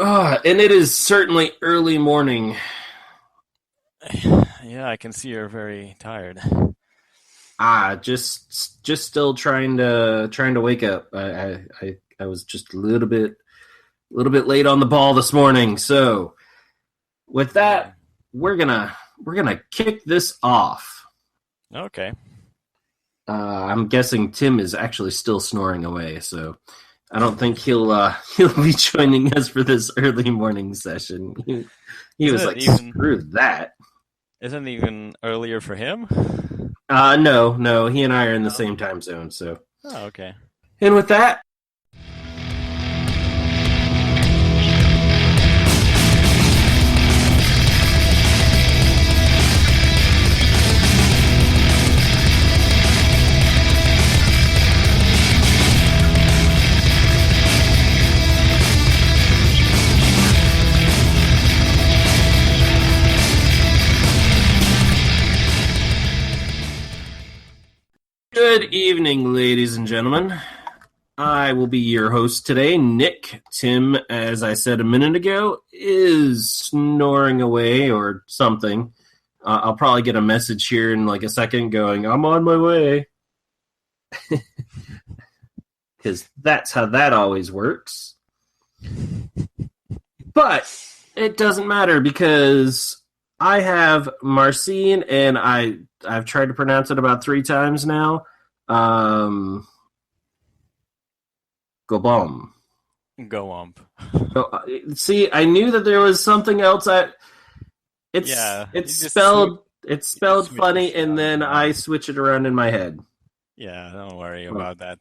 And it is certainly early morning. Yeah, I can see you're very tired. Just still trying to wake up. I was just a little bit late on the ball this morning. So with Mm. that, we're gonna kick this off. Okay. I'm guessing Tim is actually still snoring away, so I don't think he'll be joining us for this early morning session. He Isn't was it like, even screw that. isn't it even earlier for him? No, he and I are in the No. same time zone. So, Oh, okay. and with that, good evening, ladies and gentlemen. I will be your host today. Nick, Tim, as I said a minute ago, is snoring away or something. I'll probably get a message here in like a second going, I'm on my way. Because that's how that always works. But it doesn't matter because I have Marcin, and I've tried to pronounce it about 3 times now. Gobom. Go on. See, I knew that there was something else. Yeah, It's you just spelled switch the funny, and sound then I around. switch it around in my head. Yeah, don't worry Well, about that.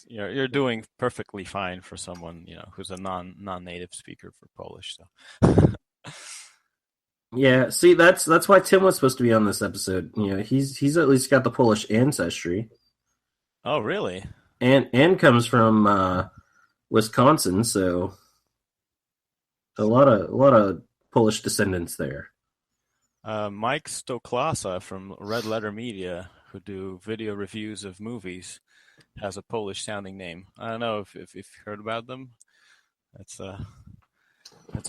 You're doing perfectly fine for someone, who's a non-native speaker for Polish. So. yeah, see, that's why Tim was supposed to be on this episode. He's at least got the Polish ancestry, Oh, really? and comes from Wisconsin, so a lot of Polish descendants there. Mike Stoklasa from Red Letter Media, who do video reviews of movies, has a Polish-sounding name. I don't know if you've heard about them. That's a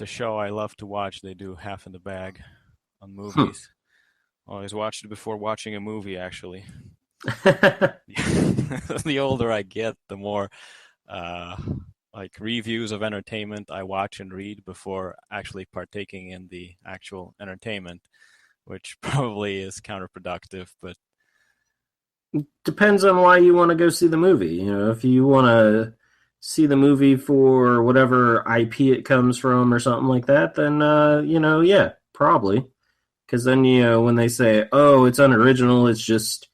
show I love to watch. They do Half in the Bag on movies. Always watched it before watching a movie, actually. The older I get, the more like reviews of entertainment I watch and read before actually partaking in the actual entertainment, which probably is counterproductive, but Depends on why you want to go see the movie. If you want to see the movie for whatever IP it comes from or something like that, then yeah, probably. Because then when they say, "Oh, it's unoriginal," it's just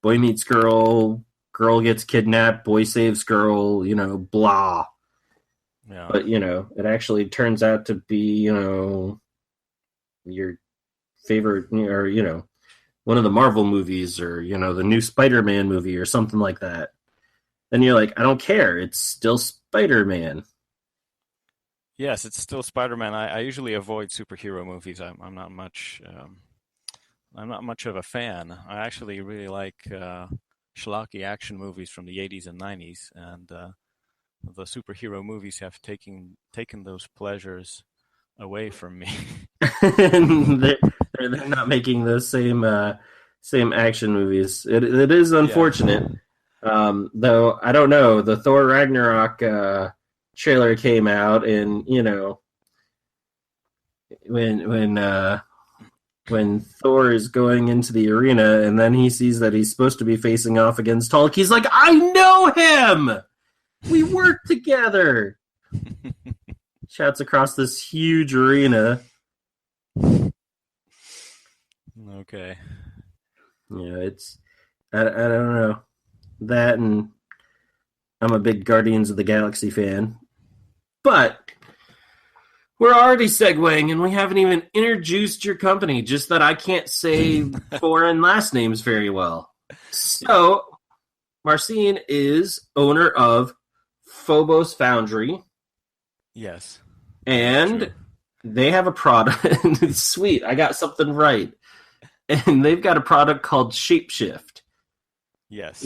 boy meets girl, girl gets kidnapped, boy saves girl, blah. yeah. But it actually turns out to be your favorite, or one of the Marvel movies, or the new Spider-Man movie or something like that. Then you're like, I don't care. It's still Spider-Man. Yes, it's still Spider-Man. I usually avoid superhero movies. I'm not much I'm not much of a fan. I actually really like schlocky action movies from the 80s and 90s, and the superhero movies have taken those pleasures away from me. And they're not making those same action movies. It is Yeah. unfortunate. Though I don't know, the Thor Ragnarok trailer came out, and when Thor is going into the arena, and then he sees that he's supposed to be facing off against Hulk, he's like, I know him. We work together. Shouts across this huge arena. Okay. It's I don't know that, and I'm a big Guardians of the Galaxy fan, but we're already segueing, and we haven't even introduced your company. Just that I can't say foreign last names very well. So, Marcin is owner of Phobos Foundry, Yes, that is true. and they have a product. Sweet, I got something right. And they've got a product called Shapeshift, Yes.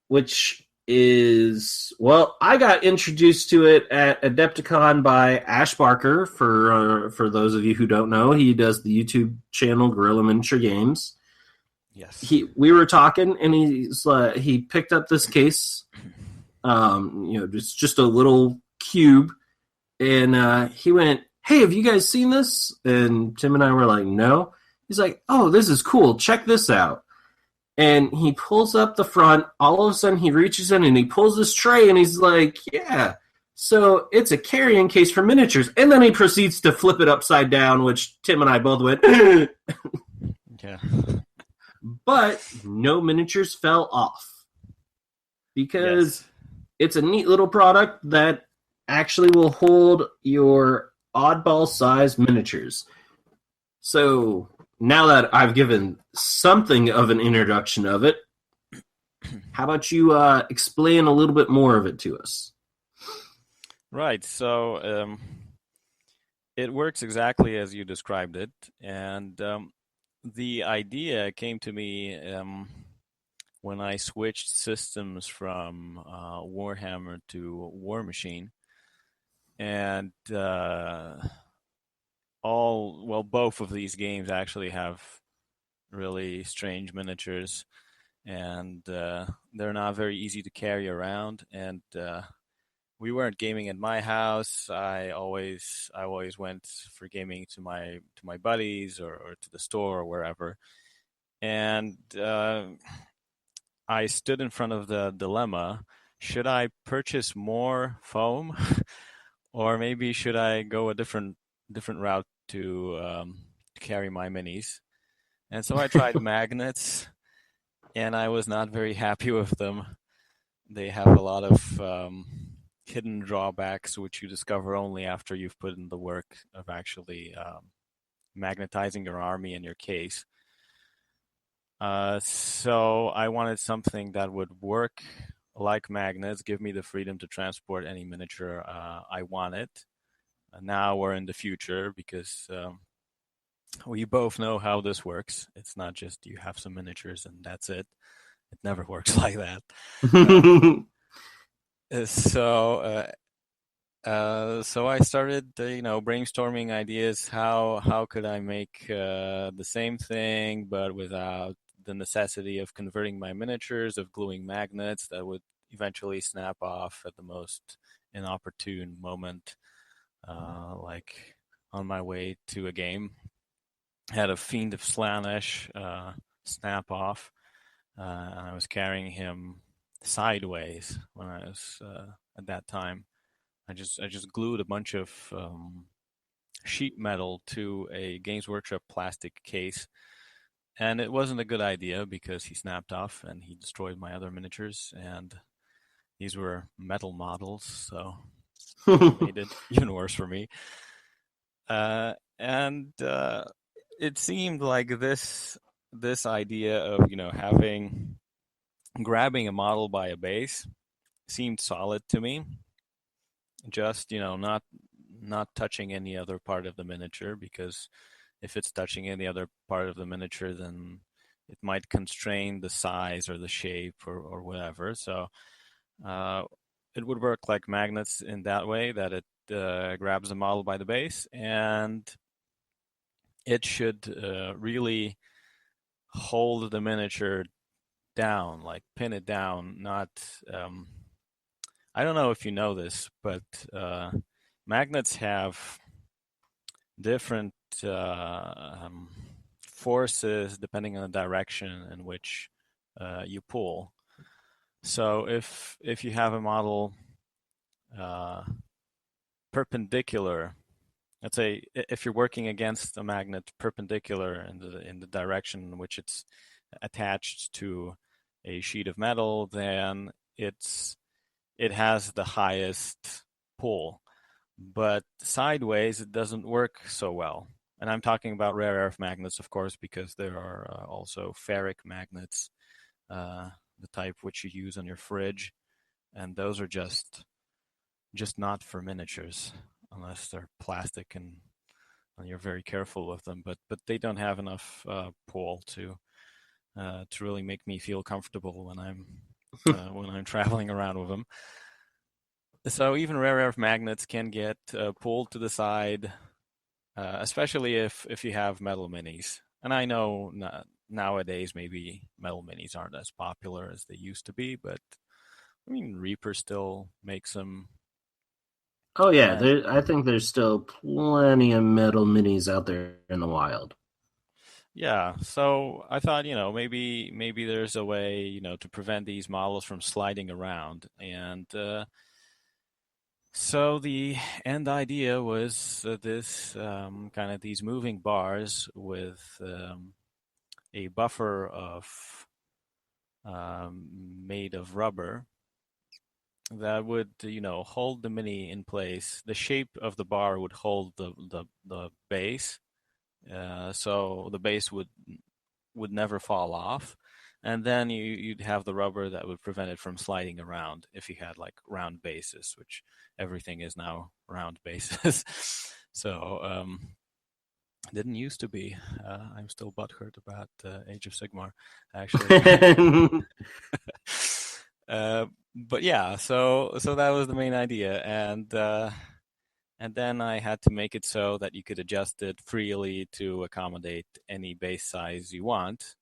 which is, well, I got introduced to it at Adepticon by Ash Barker. For those of you who don't know, he does the YouTube channel Gorilla Miniature Games. Yes. We were talking, and he picked up this case, just a little cube, and he went, "Hey, have you guys seen this?" And Tim and I were like, "No." He's like, "Oh, this is cool. Check this out." And he pulls up the front. All of a sudden, he reaches in and he pulls this tray, and he's like, "Yeah." So it's a carrying case for miniatures. And then he proceeds to flip it upside down, which Tim and I both went, Yeah. but no miniatures fell off because Yes. it's a neat little product that actually will hold your oddball size miniatures. So now that I've given something of an introduction of it, how about you explain a little bit more of it to us? Right. So it works exactly as you described it, and the idea came to me when I switched systems from Warhammer to War Machine, and both of these games actually have really strange miniatures, and they're not very easy to carry around. And we weren't gaming at my house. I always went for gaming to my buddies or to the store or wherever. And I stood in front of the dilemma: should I purchase more foam, or maybe should I go a different route to carry my minis? And so I tried magnets, and I was not very happy with them. They have a lot of hidden drawbacks, which you discover only after you've put in the work of actually magnetizing your army and your case. So I wanted something that would work like magnets, give me the freedom to transport any miniature I wanted. Now we're in the future because we both know how this works. It's not just you have some miniatures and that's it. It never works like that. So I started, brainstorming ideas. How could I make the same thing, but without the necessity of converting my miniatures, of gluing magnets that would eventually snap off at the most inopportune moment, like on my way to a game. I had a Fiend of Slaanesh snap off, and I was carrying him sideways when I was at that time. I just glued a bunch of sheet metal to a Games Workshop plastic case, and it wasn't a good idea because he snapped off and he destroyed my other miniatures, and these were metal models, so it made it even worse for me. And it seemed like this idea of having grabbing a model by a base seemed solid to me. Just not touching any other part of the miniature, because if it's touching any other part of the miniature, then it might constrain the size or the shape or whatever. So it would work like magnets in that way, that it grabs the model by the base, and it should really hold the miniature down, like pin it down. Not I don't know if you know this, but magnets have different forces depending on the direction in which you pull. So if you have a model uh, perpendicular, let's say if you're working against a magnet perpendicular in the direction in which it's attached to a sheet of metal, then it has the highest pull. But sideways, it doesn't work so well. And I'm talking about rare earth magnets, of course, because there are also ferric magnets, the type which you use on your fridge, and those are just not for miniatures unless they're plastic and you're very careful with them. But they don't have enough pull to really make me feel comfortable when I'm when I'm traveling around with them. So even rare earth magnets can get pulled to the side, especially if you have metal minis. And I know nowadays maybe metal minis aren't as popular as they used to be, but I mean Reaper still makes them. Oh yeah, And I think there's still plenty of metal minis out there in the wild. yeah, so I thought, maybe there's a way, to prevent these models from sliding around. And so the end idea was this kind of these moving bars with a buffer of made of rubber that would, hold the mini in place. The shape of the bar would hold the base, so the base would never fall off. And then you'd have the rubber that would prevent it from sliding around if you had like round bases, which everything is now round bases. So didn't used to be. I'm still butthurt about Age of Sigmar, actually. uh, but yeah, so that was the main idea, and then I had to make it so that you could adjust it freely to accommodate any base size you want.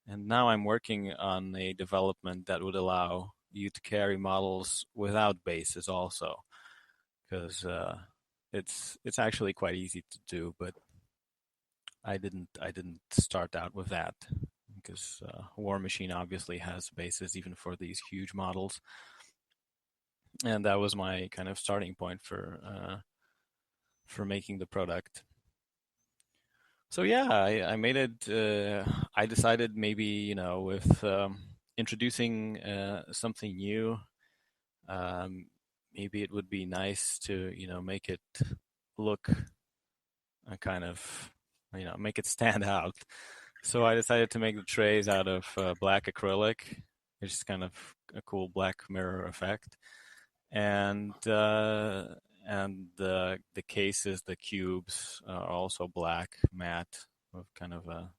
And now I'm working on a development that would allow you to carry models without bases also, because it's actually quite easy to do. But I didn't start out with that because War Machine obviously has bases even for these huge models, and that was my kind of starting point for making the product. So yeah, I made it. I decided maybe with introducing something new, um, maybe it would be nice to make it look kind of make it stand out. So I decided to make the trays out of black acrylic, which is kind of a cool black mirror effect, and the cases, the cubes are also black matte with kind of a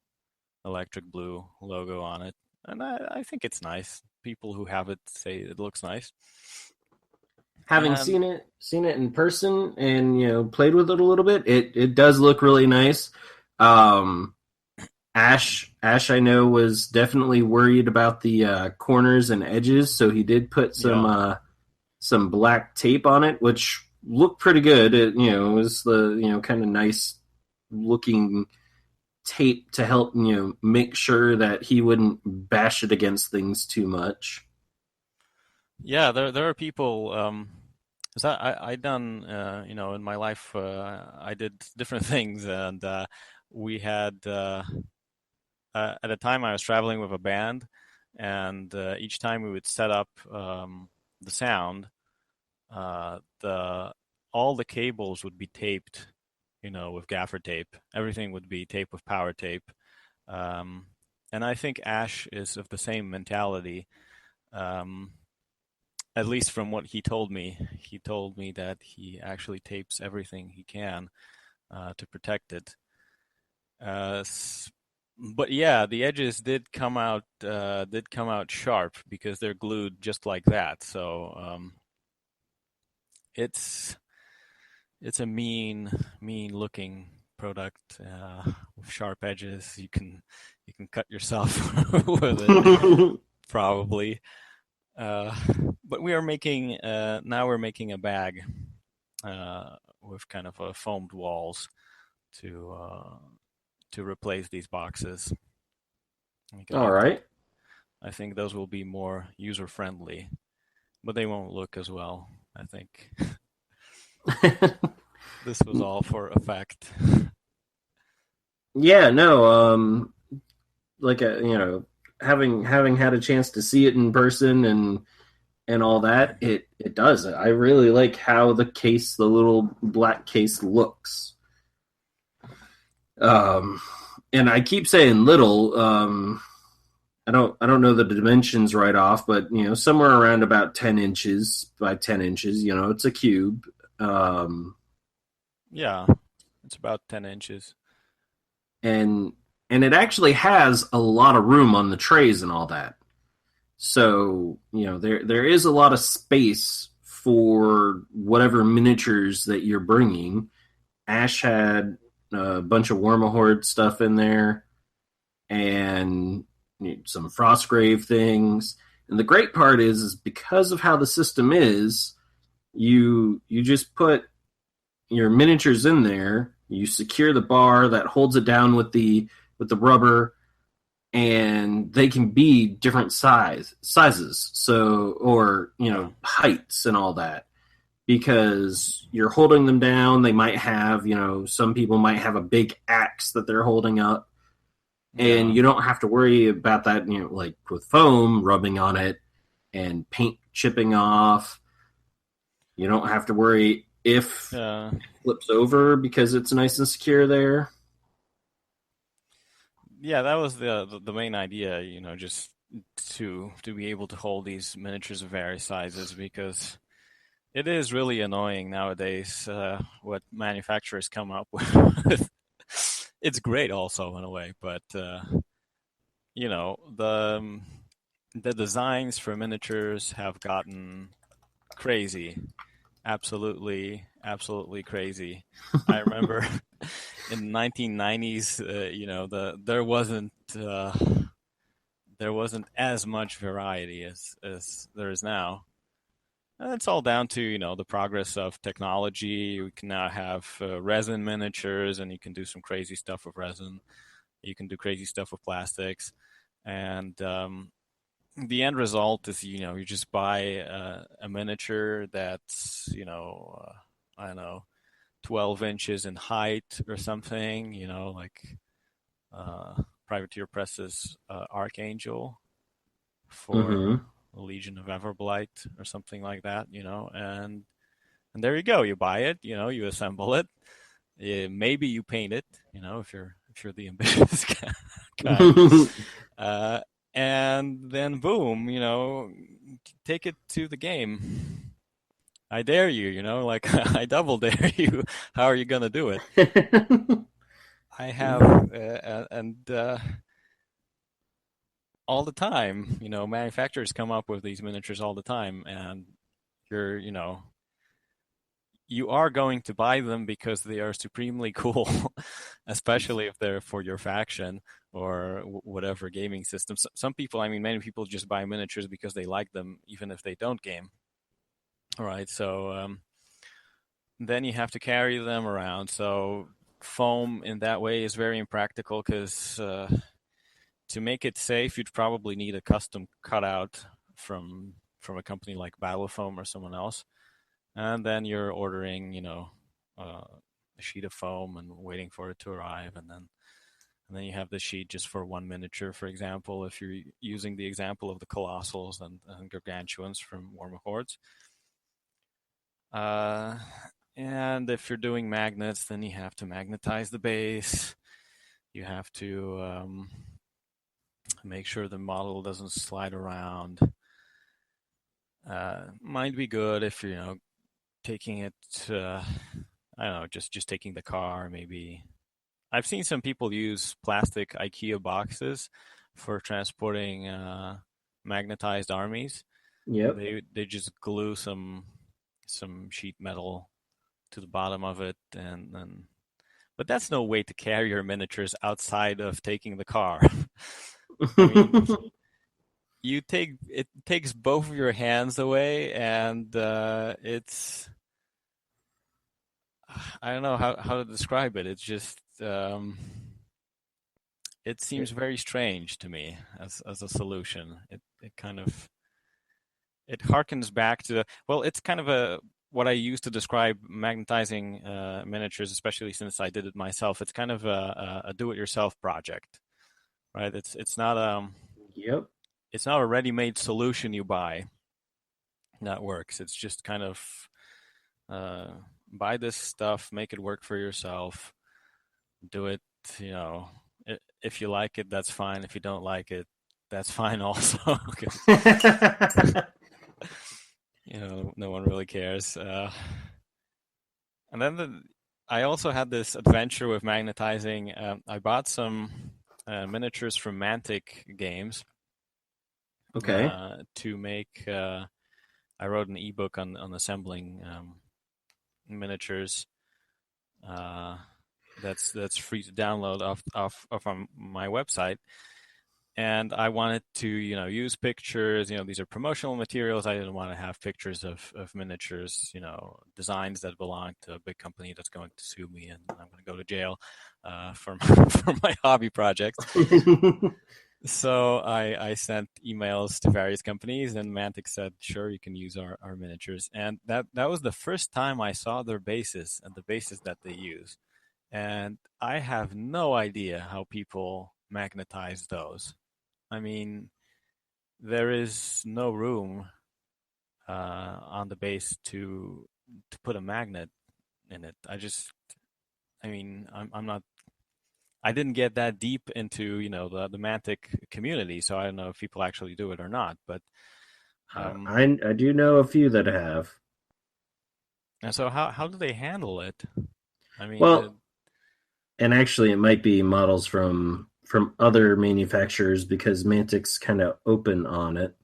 electric blue logo on it, and I think it's nice. People who have it say it looks nice, Having and seen it in person and played with it a little bit, it does look really nice. Um, Ash, I know was definitely worried about the corners and edges, so he did put yeah, some black tape on it, which looked pretty good. It was the kind of nice looking tape to help make sure that he wouldn't bash it against things too much. yeah. There are people. 'Cause I done in my life I did different things, and we had at a time I was traveling with a band, and each time we would set up the sound, the all the cables would be taped, with gaffer tape. Everything would be taped with power tape. Um, and I think Ash is of the same mentality. Um, at least from what he told me. He told me that he actually tapes everything he can to protect it. Uh, but yeah, the edges did come out sharp because they're glued just like that. So it's it's a mean looking product with sharp edges. You can cut yourself with it probably. Uh, but we are making now we're making a bag with kind of foamed walls to uh, to replace these boxes. All right. I think those will be more user friendly, but they won't look as well. I think this was all for effect. Yeah, no, like having had a chance to see it in person and all that, it does. I really like how the little black case looks. Um, and I keep saying little. I don't know the dimensions right off, but somewhere around about 10 inches by 10 inches. It's a cube. Um, Yeah, it's about 10 inches. and and it actually has a lot of room on the trays and all that. So, there is a lot of space for whatever miniatures that you're bringing. Ash had a bunch of Wormahorde stuff in there and some Frostgrave things. And the great part is because of how the system is, you just put your miniatures in there, you secure the bar that holds it down with the rubber, and they can be different sizes, so, or Yeah. heights and all that, because you're holding them down. They might have, some people might have a big axe that they're holding up, and Yeah. you don't have to worry about that, like with foam rubbing on it and paint chipping off. You don't have to worry if Yeah. it flips over because it's nice and secure there. Yeah, that was the main idea, just to be able to hold these miniatures of various sizes because it is really annoying nowadays what manufacturers come up with. It's great also in a way, but the designs for miniatures have gotten crazy, absolutely crazy. I remember in the 1990s, there wasn't as much variety as there is now. And it's all down to the progress of technology. We can now have resin miniatures, and you can do some crazy stuff with resin. You can do crazy stuff with plastics, and the end result is you just buy a miniature that's I don't know 12 inches in height or something. Like Privateer Press's Archangel for Mm-hmm. Legion of Everblight or something like that, and there you go. You buy it, you assemble it. Maybe you paint it, if you're the ambitious guy. Uh, and then boom, take it to the game. I dare you, like I double dare you. How are you gonna do it? I have, and all the time, manufacturers come up with these miniatures all the time, and you're, you are going to buy them because they are supremely cool, especially if they're for your faction or whatever gaming system. Some people, I mean, many people just buy miniatures because they like them, even if they don't game. All right, so then you have to carry them around. So foam in that way is very impractical because to make it safe, you'd probably need a custom cutout from a company like Battle Foam or someone else, and then you're ordering, a sheet of foam and waiting for it to arrive, and then you have the sheet just for one miniature, for example, if you're using the example of the Colossals and Gargantuans from War Hordes. Uh, and if you're doing magnets, then you have to magnetize the base. You have to make sure the model doesn't slide around. Might be good if you're, taking it, I don't know, just taking the car, maybe. I've seen some people use plastic IKEA boxes for transporting magnetized armies. Yep. They just glue some sheet metal to the bottom of it, and then but that's no way to carry your miniatures outside of taking the car. I mean, it takes both of your hands away, and it's I don't know how to describe it. It's just it seems very strange to me as a solution. It kind of it harkens back to well, it's kind of a what I use to describe magnetizing miniatures, especially since I did it myself. It's kind of a do-it-yourself project, right? Yep. It's not a ready-made solution you buy that works. It's just kind of uh, buy this stuff, make it work for yourself, do it. You know, if you like it, that's fine. If you don't like it, that's fine also. 'Cause, no one really cares. And then I also had this adventure with magnetizing. I bought some miniatures from Mantic Games, Okay. to make. I wrote an ebook on assembling miniatures. Uh, that's free to download off on my website. And I wanted to, use pictures. These are promotional materials. I didn't want to have pictures of miniatures, designs that belong to a big company that's going to sue me, and I'm going to go to jail for for my hobby projects. So I sent emails to various companies, and Mantic said, "Sure, you can use our miniatures." And that was the first time I saw their bases and the bases that they use. And I have no idea how people magnetize those. I mean, there is no room on the base to put a magnet in it. I mean, I'm not. I didn't get that deep into the Mantic community, so I don't know if people actually do it or not. But I do know a few that have. and so how do they handle it? I mean, Well, and actually, it might be models from other manufacturers because Mantic's kind of open on it.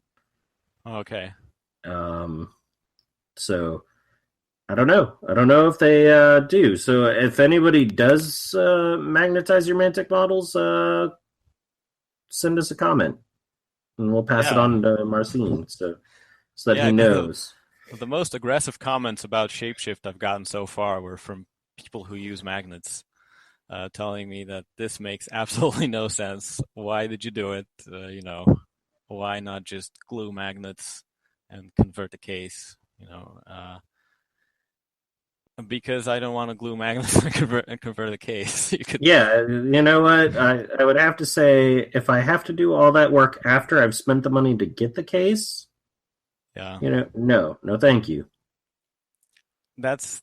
okay, Um, so I don't know. I don't know if they do. So if anybody does magnetize your Mantic models, send us a comment and we'll pass it yeah, on to Marcin so that yeah. he knows. The most aggressive comments about Shapeshift I've gotten so far were from people who use magnets, telling me that this makes absolutely no sense. Why did you do it? Why not just glue magnets and convert the case? Because I don't want to glue magnets and convert the case. You could, Yeah, you know what? I would have to say if I have to do all that work after I've spent the money to get the case, yeah. no, thank you. That's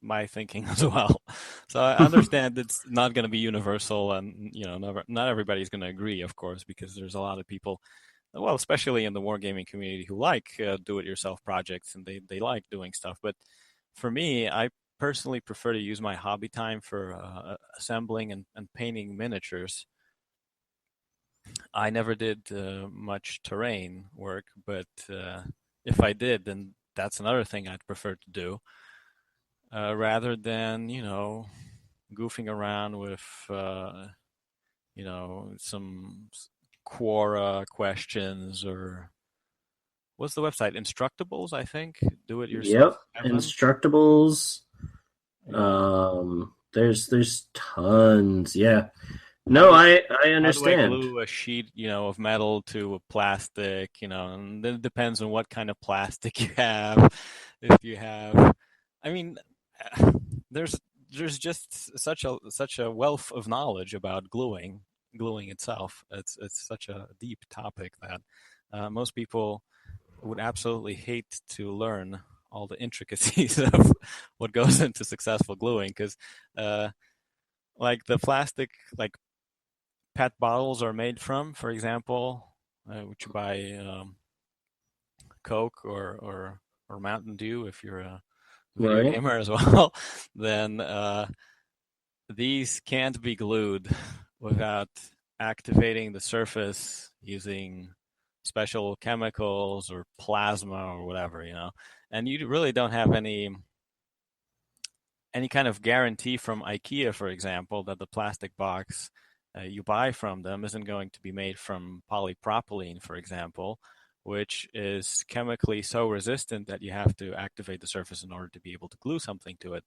my thinking as well. So I understand it's not going to be universal, and not everybody's going to agree, of course, because there's a lot of people, well, especially in the wargaming community, who like do-it-yourself projects and they like doing stuff. But for me, I personally prefer to use my hobby time for assembling and painting miniatures. I never did much terrain work, but if I did, then that's another thing I'd prefer to do rather than goofing around with some Quora questions or what's the website? Instructables, I think. Do it yourself Yep, 7. Instructables. Yeah. There's tons. Yeah. How No, do I how do I understand. glue a sheet, of metal to a plastic, and then it depends on what kind of plastic you have. If you have, I mean, there's there's just such a wealth of knowledge about gluing itself. It's such a deep topic that most people would absolutely hate to learn all the intricacies of what goes into successful gluing because like the plastic like PET bottles are made from, for example, which you buy Coke or Mountain Dew if you're a video Right. gamer as well, then these can't be glued without activating the surface using special chemicals or plasma or whatever, And you really don't have any kind of guarantee from IKEA, for example, that the plastic box you buy from them isn't going to be made from polypropylene, for example, which is chemically so resistant that you have to activate the surface in order to be able to glue something to it.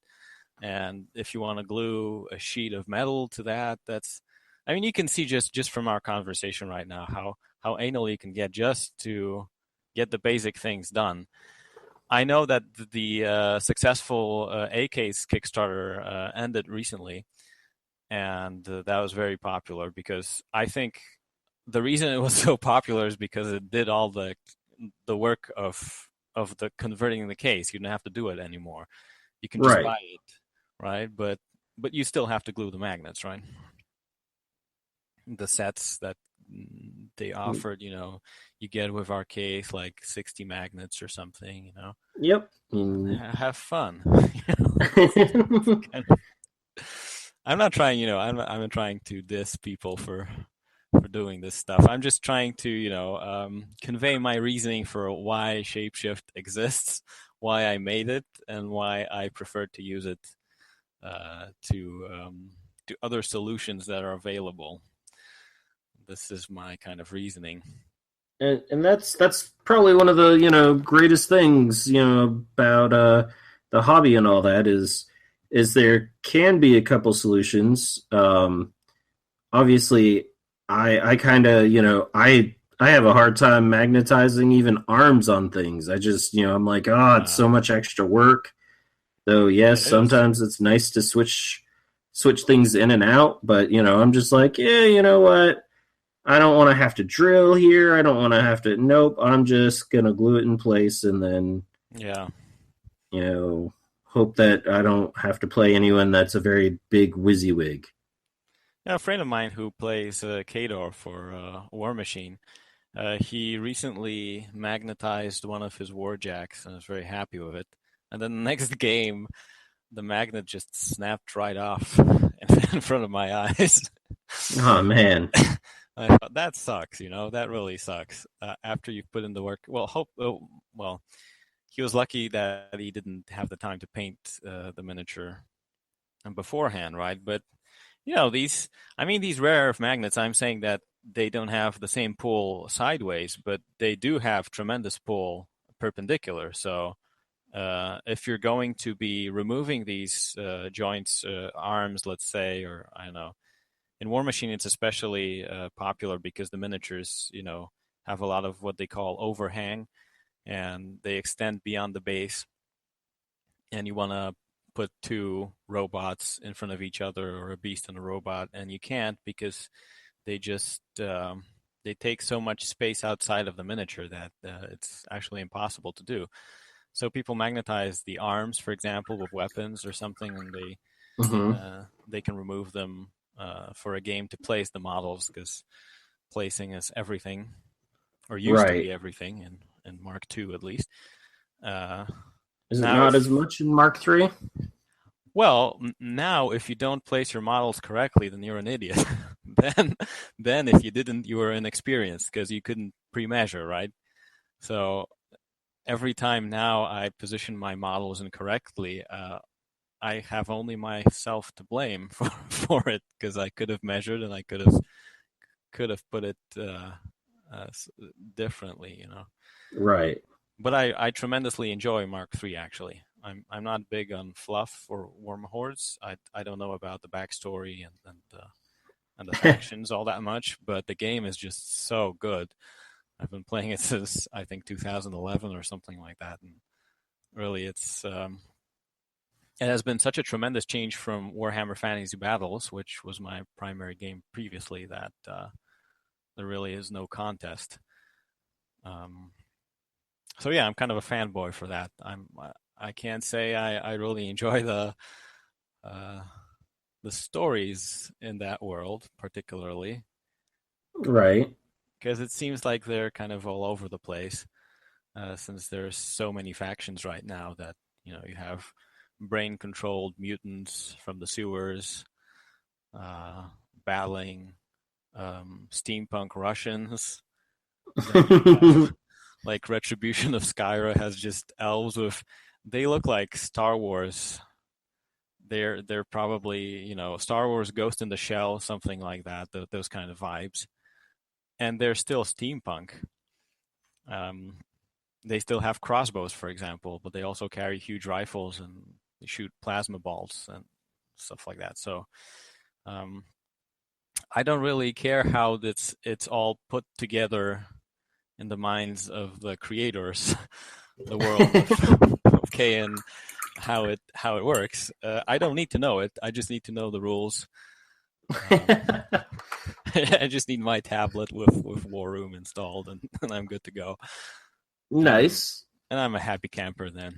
And if you want to glue a sheet of metal to that, I mean, you can see just from our conversation right now how anal you can get just to get the basic things done. I know that the successful ACASE Kickstarter ended recently, and that was very popular because I think the reason it was so popular is because it did all the work of the converting the case. You don't have to do it anymore. You can just Right. buy it, right? But you still have to glue the magnets, right? The sets that they offered, you get with our case like 60 magnets or something, Yep. Have fun. I'm not trying, I'm not trying to diss people for doing this stuff. I'm just trying to, convey my reasoning for why Shapeshift exists, why I made it, and why I prefer to use it to other solutions that are available. This is my kind of reasoning. And that's probably one of the greatest things about the hobby and all that is there can be a couple solutions. Obviously, I kind of I have a hard time magnetizing even arms on things. I just I'm like, oh, it's so much extra work. Though yes, sometimes it's nice to switch things in and out, but I'm just like, yeah, you know what? I don't want to have to drill here. I don't want to have to. Nope. I'm just gonna glue it in place and then, hope that I don't have to play anyone that's a very big WYSIWYG. Yeah, a friend of mine who plays Kador for War Machine, he recently magnetized one of his warjacks and was very happy with it. And then the next game, the magnet just snapped right off in front of my eyes. Oh man. I thought that sucks, that really sucks. After you've put in the work, well, he was lucky that he didn't have the time to paint the miniature beforehand, right? But these rare earth magnets, I'm saying that they don't have the same pull sideways, but they do have tremendous pull perpendicular. So if you're going to be removing these joints, arms, let's say, or I don't know. In War Machine, it's especially popular because the miniatures, have a lot of what they call overhang, and they extend beyond the base. And you want to put two robots in front of each other, or a beast and a robot, and you can't because they just they take so much space outside of the miniature that it's actually impossible to do. So people magnetize the arms, for example, with weapons or something, and they can remove them for a game to place the models, because placing is everything, or used to be everything in Mark II at least. Is it not as much in Mark III? Well, now if you don't place your models correctly, then you're an idiot. then if you didn't, you were inexperienced because you couldn't pre-measure, right? So every time now I position my models incorrectly, I have only myself to blame for it, because I could have measured and I could have put it differently, Right. But I tremendously enjoy Mark III. Actually, I'm not big on fluff or Warm Hordes. I don't know about the backstory and the factions all that much, but the game is just so good. I've been playing it since I think 2011 or something like that, and really it has been such a tremendous change from Warhammer Fantasy Battles, which was my primary game previously, that there really is no contest. So yeah, I'm kind of a fanboy for that. I can't say I really enjoy the stories in that world particularly, right? Because it seems like they're kind of all over the place, since there's so many factions right now that you have brain-controlled mutants from the sewers, battling steampunk Russians. Like Retribution of Skyra has just elves with. They look like Star Wars. They're probably Star Wars Ghost in the Shell, something like that. Those kind of vibes, and they're still steampunk. They still have crossbows, for example, but they also carry huge rifles and they shoot plasma balls and stuff like that. So I don't really care how it's all put together in the minds of the creators, the world of K, and how it works. I don't need to know it. I just need to know the rules. I just need my tablet with War Room installed, and I'm good to go. Nice. And I'm a happy camper then.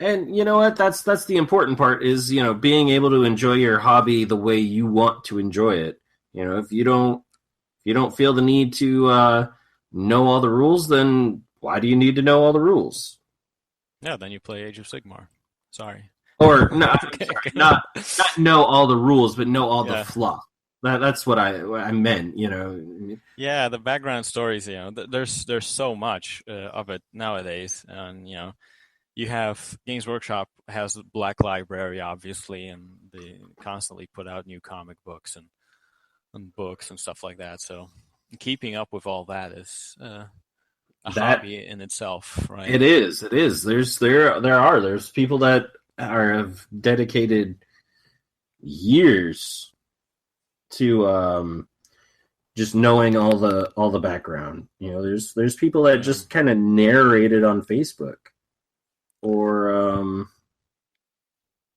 And you know what? That's the important part, is being able to enjoy your hobby the way you want to enjoy it. If you don't feel the need to know all the rules, then why do you need to know all the rules? Yeah, then you play Age of Sigmar. Sorry. Or no, sorry, not know all the rules, but know all the fluff. That's what I meant. You know, Yeah, the background stories, there's so much of it nowadays, and you have Games Workshop has the Black Library, obviously, and they constantly put out new comic books and books and stuff like that. So keeping up with all that is a that hobby in itself, right? it is. It is. There's people that have dedicated years to just knowing all the background. You know, there's people that Yeah, just kind of narrate it on Facebook, or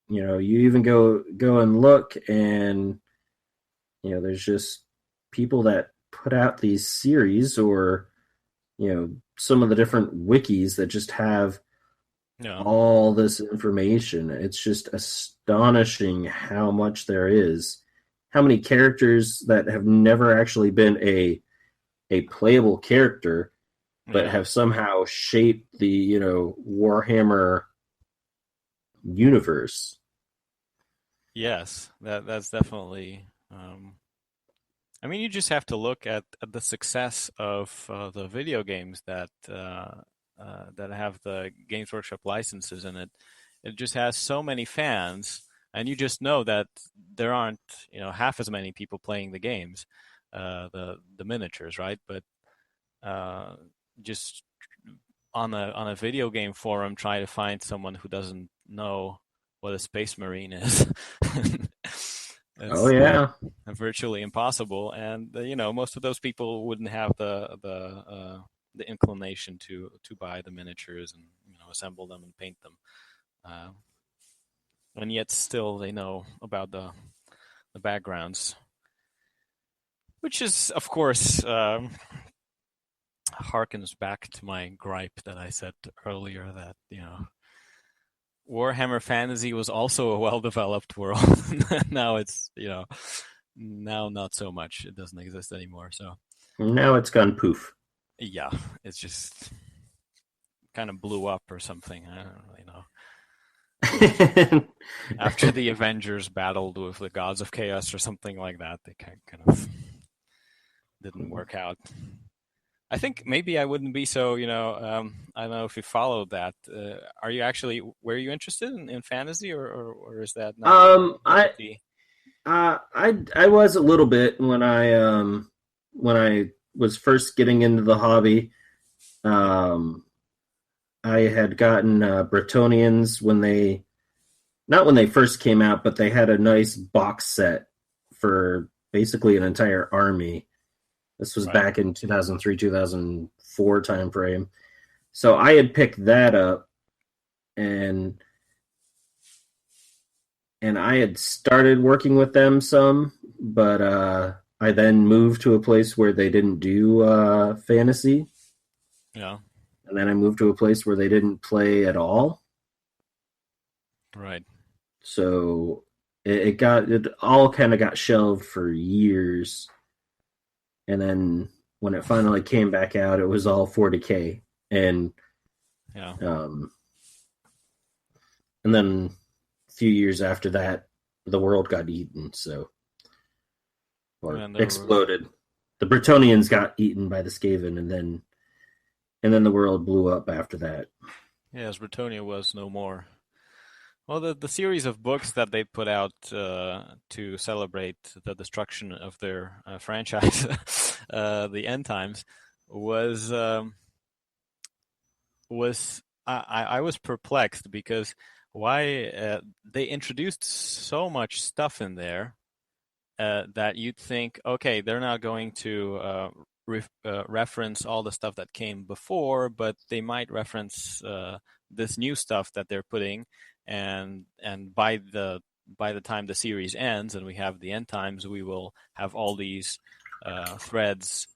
you know, you even go and look, and you know, there's just people that put out these series, or you know, some of the different wikis that just have yeah, all this information. It's just astonishing how much there is, how many characters that have never actually been a playable character, but yeah. have somehow shaped the, you know, Warhammer universe. Yes, that's definitely. I mean, you just have to look at the success of the video games that have the Games Workshop licenses in it. It just has so many fans, and you just know that there aren't half as many people playing the games, the miniatures, right? But uh, just on a video game forum, try to find someone who doesn't know what a space marine is. Oh It's yeah. virtually impossible, and most of those people wouldn't have the inclination to buy the miniatures and assemble them and paint them, uh, and yet still they know about the backgrounds, which is of course harkens back to my gripe that I said earlier that Warhammer Fantasy was also a well-developed world. Now it's now not so much. It doesn't exist anymore. So Now it's gone poof. yeah, it's just kind of blew up or something. I don't really know. After the Avengers battled with the gods of chaos or something like that, they kind of didn't work out. I think maybe I wouldn't be so, I don't know if you followed that. Are you actually, were you interested in fantasy, or is that not your um, cup of I tea? I was a little bit when I was first getting into the hobby. Yeah, Um, I had gotten Bretonians when they not when they first came out, but they had a nice box set for basically an entire army. This was right. back in 2003, 2004 time frame. So I had picked that up, and I had started working with them some, but I then moved to a place where they didn't do fantasy, Yeah, and then I moved to a place where they didn't play at all. right. So it all kind of got shelved for years, and then when it finally came back out, it was all 40K, and Yeah. um, and then a few years after that, the world got eaten. So or And there were, exploded. The Bretonians got eaten by the Skaven, and then the world blew up after that. yes, Bretonia was no more. Well, the series of books that they put out to celebrate the destruction of their franchise, the End Times, was was I was perplexed because why they introduced so much stuff in there that you'd think, okay, they're not going to reference all the stuff that came before, but they might reference this new stuff that they're putting, and by the time the series ends and we have the End Times, we will have all these threads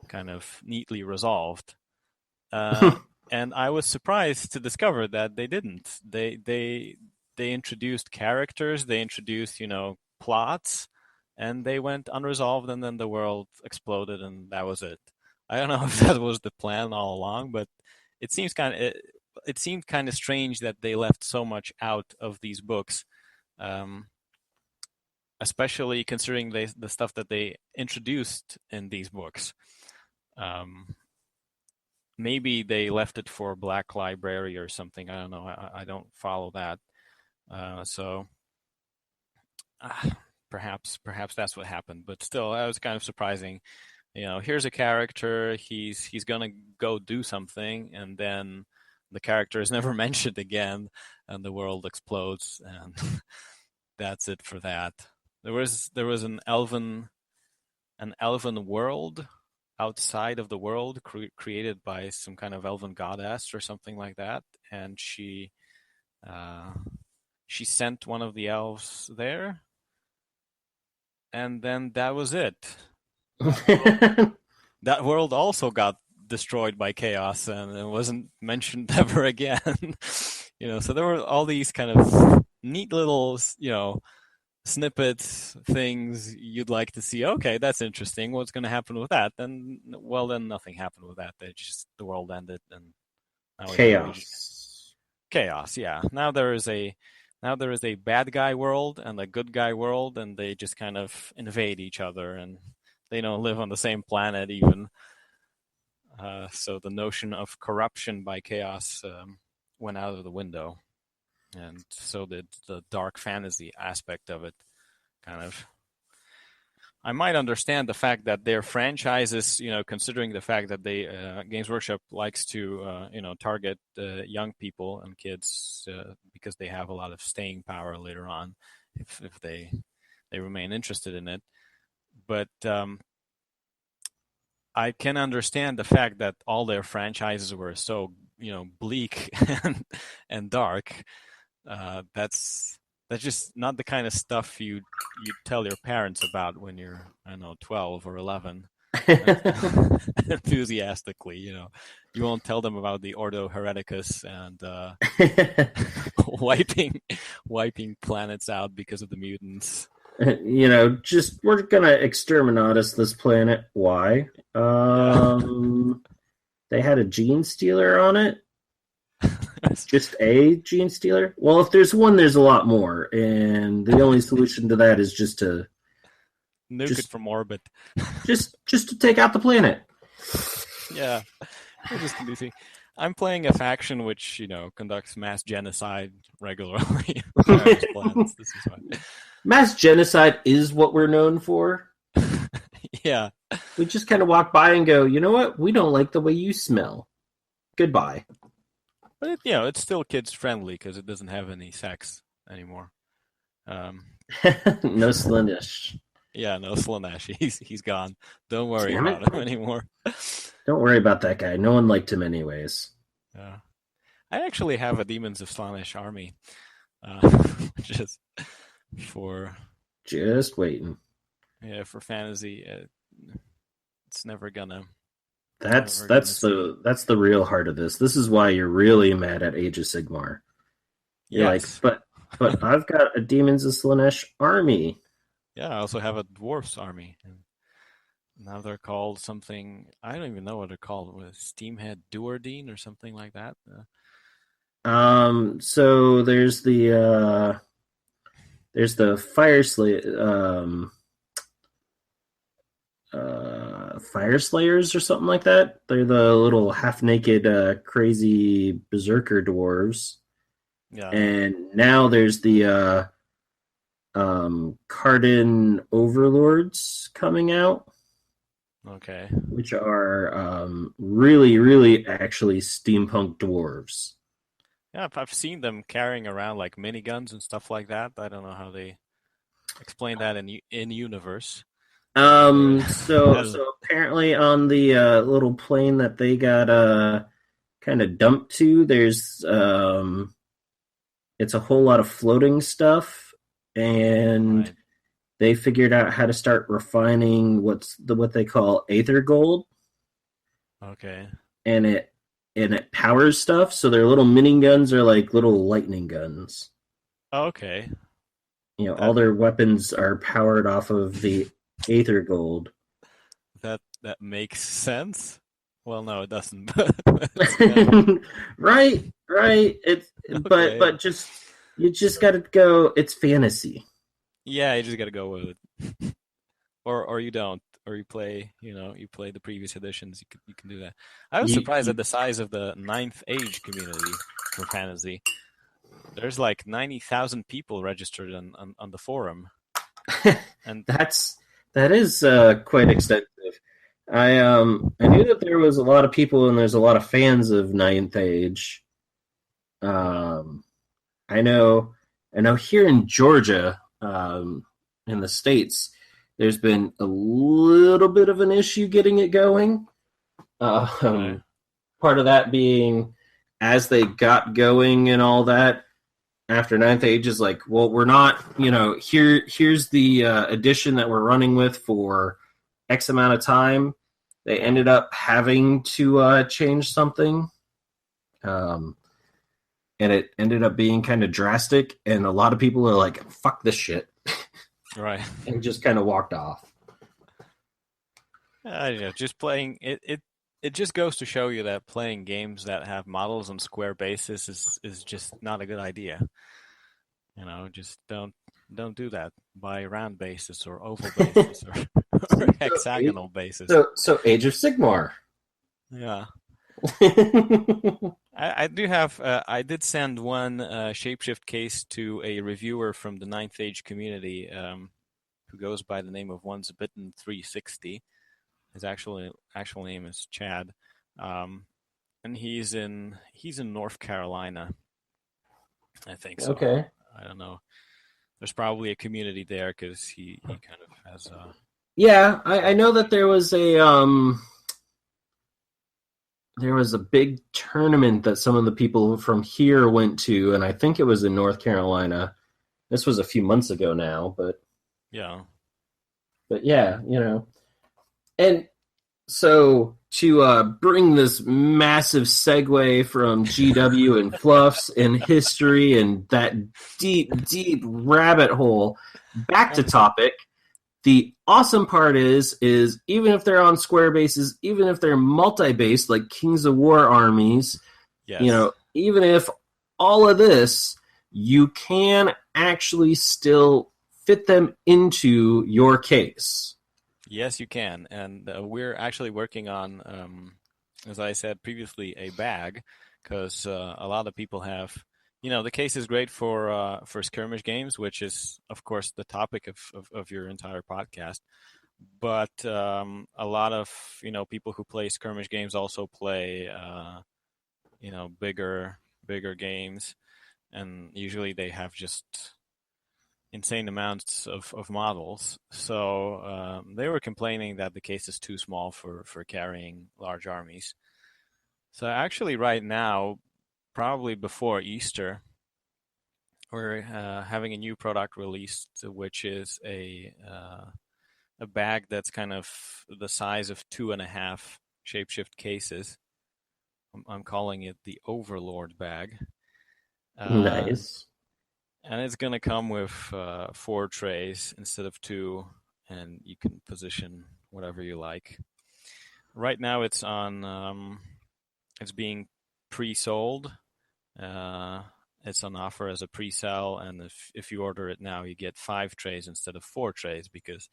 kind of neatly resolved. Uh, and I was surprised to discover that they didn't. They introduced characters, they introduced plots, and they went unresolved, and then the world exploded, and that was it. I don't know if that was the plan all along, but it seems kind of it seemed kind of strange that they left so much out of these books. Um, especially considering the stuff that they introduced in these books. Um, Maybe they left it for Black Library or something. I don't know. I don't follow that. So perhaps that's what happened. But still, that was kind of surprising. Here's a character. He's gonna go do something, and then the character is never mentioned again, and the world explodes, and that's it for that. There was an elven world outside of the world created by some kind of elven goddess or something like that, and uh, she sent one of the elves there, and then that was it. That world, that world also got destroyed by chaos, and it wasn't mentioned ever again. So there were all these kind of neat little, snippets, things you'd like to see. Okay, that's interesting. What's going to happen with that? Then nothing happened with that. The world ended, and Chaos. Chaos. Yeah. Now there is a bad guy world and a good guy world, and they just kind of invade each other, and they don't live on the same planet even. So the notion of corruption by chaos went out of the window. And so the dark fantasy aspect of it kind of. I might understand the fact that their franchises, considering the fact that they Games Workshop likes to, target young people and kids because they have a lot of staying power later on, if they remain interested in it. But I can understand the fact that all their franchises were so, bleak and dark. That's just not the kind of stuff you tell your parents about when you're, I don't know, 12 or 11. Enthusiastically, you won't tell them about the Ordo Hereticus and wiping planets out because of the mutants. Just we're gonna exterminatus this planet. Why? They had a gene stealer on it. Just a gene stealer? Well, if there's one, there's a lot more, and the only solution to that is just to nuke it from orbit. just to take out the planet. Yeah, just easy. I'm playing a faction which conducts mass genocide regularly. This is fun. Mass genocide is what we're known for. Yeah, we just kind of walk by and go, you know what? We don't like the way you smell. Goodbye. But it's still kids friendly because it doesn't have any sex anymore. No Slaanesh. Yeah, no Slaanesh. He's gone. Don't worry about him anymore. Don't worry about that guy. No one liked him anyways. I actually have a Demons of Slaanesh army, just for just waiting. Yeah, for fantasy, it's never gonna. That's the real heart of this. This is why you're really mad at Age of Sigmar. You're yes. like, but I've got a Demons of Slaanesh army. Yeah, I also have a Dwarfs army. And now they're called something. I don't even know what they're called. With Steamhead Duardine or something like that. So there's the Fire Fire Slayers or something like that. They're the little half-naked, crazy berserker dwarves. Yeah. And now there's the Cardin Overlords coming out. Okay. Which are really, really actually steampunk dwarves. Yeah, I've seen them carrying around like miniguns and stuff like that. I don't know how they explain that in universe. So apparently on the little plane that they got kind of dumped to, there's it's a whole lot of floating stuff, and they figured out how to start refining what they call aether gold. Okay. And it powers stuff, so their little miniguns are like little lightning guns. Okay. All their weapons are powered off of the aether gold. That makes sense. Well, no, it doesn't. Right. It's okay. but you just got to go. It's fantasy. Yeah, you just gotta go with it, or you don't, or you play. You play the previous editions. You can do that. I was You, surprised at you the size of the ninth age community for fantasy. There's like 90,000 people registered on the forum, and that's that is quite extensive. I knew that there was a lot of people and there's a lot of fans of Ninth Age. yeah, Um, I know here in Georgia, in the states, there's been a little bit of an issue getting it going. okay, Um, Part of that being as they got going and all that after Ninth Age is like, well, we're not, here's the edition that we're running with for X amount of time. They yeah. ended up having to change something. Um, and it ended up being kind of drastic, and a lot of people are like, fuck this shit, Right. and just kind of walked off. Just playing it. It just goes to show you that playing games that have models on square bases is just not a good idea. Just don't do that. Buy round bases or oval bases or, or So, hexagonal bases. so Age of Sigmar. Yeah. I do have. I did send one shapeshift case to a reviewer from the Ninth Age community, who goes by the name of One's Bitten 360. His actual name is Chad, um, and he's in North Carolina, I think. So Okay. I don't know. There's probably a community there because he kind of has a Yeah, I know that reputation. there was a big tournament that some of the people from here went to, and I think it was in North Carolina. This was a few months ago now, Yeah. but yeah, and so to bring this massive segue from GW and fluffs and history and that deep, deep rabbit hole back to topic. The awesome part is even if they're on square bases, even if they're multi-based like Kings of War armies, Yes. even if all of this, you can actually still fit them into your case. Yes, you can, and we're actually working on, as I said previously, a bag, because a lot of people have. The case is great for skirmish games, which is, of course, the topic of your entire podcast. But a lot of people who play skirmish games also play bigger games, and usually they have just insane amounts of models. So they were complaining that the case is too small for carrying large armies. So actually, right now, probably before Easter, we're having a new product released, which is a bag that's kind of the size of 2.5 shapeshift cases. I'm calling it the Overlord bag. Uh, Nice. And it's going to come with 4 trays instead of 2, and you can position whatever you like. Right now, it's being pre-sold. Uh, it's on offer as a pre-sale, and if you order it now, you get 5 trays instead of 4 trays, because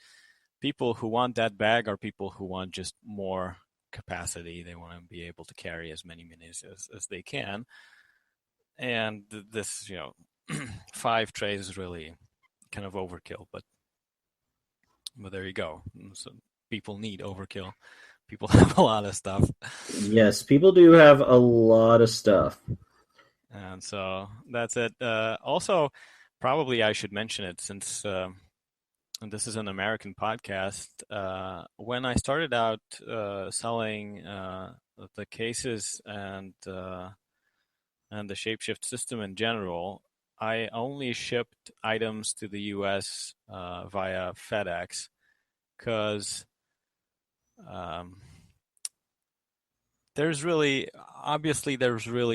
people who want that bag are people who want just more capacity. They want to be able to carry as many minis as they can, and this 5 trays is really kind of overkill, but there you go. So people need overkill. People have a lot of stuff, Yes, people do have a lot of stuff. and so that's it. Also, probably I should mention it since this is an American podcast. When I started out selling the cases and the shapeshift system in general, I only shipped items to the U.S. Via FedEx because um, there's really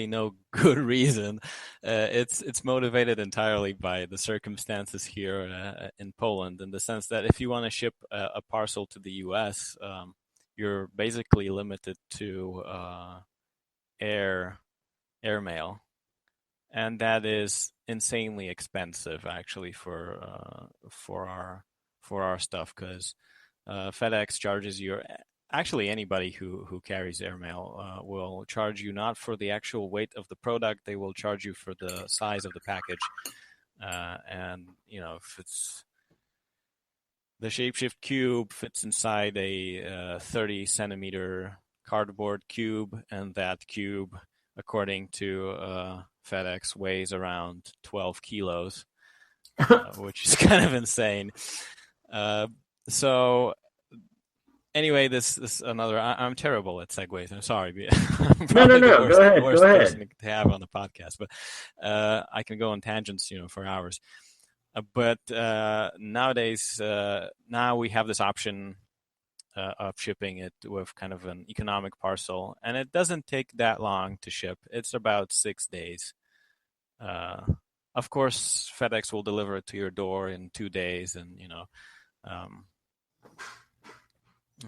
no good reason. It's motivated entirely by the circumstances here in Poland, in the sense that if you want to ship a parcel to the U.S., you're basically limited to air airmail, and that is insanely expensive actually for our stuff, because FedEx charges you. Actually, anybody who carries airmail will charge you not for the actual weight of the product; they will charge you for the size of the package. And if it's the shapeshift cube fits inside a 30 centimeter cardboard cube, and that cube, according to FedEx, weighs around 12 kilos, which is kind of insane. So anyway, this another. I'm terrible at segues. I'm sorry. I'm No, no, probably no. Go the ahead. Go worst ahead. person to have on the podcast, but I can go on tangents, for hours. But nowadays, now we have this option of shipping it with kind of an economic parcel, and it doesn't take that long to ship. It's about 6 days. Of course, FedEx will deliver it to your door in 2 days, and um,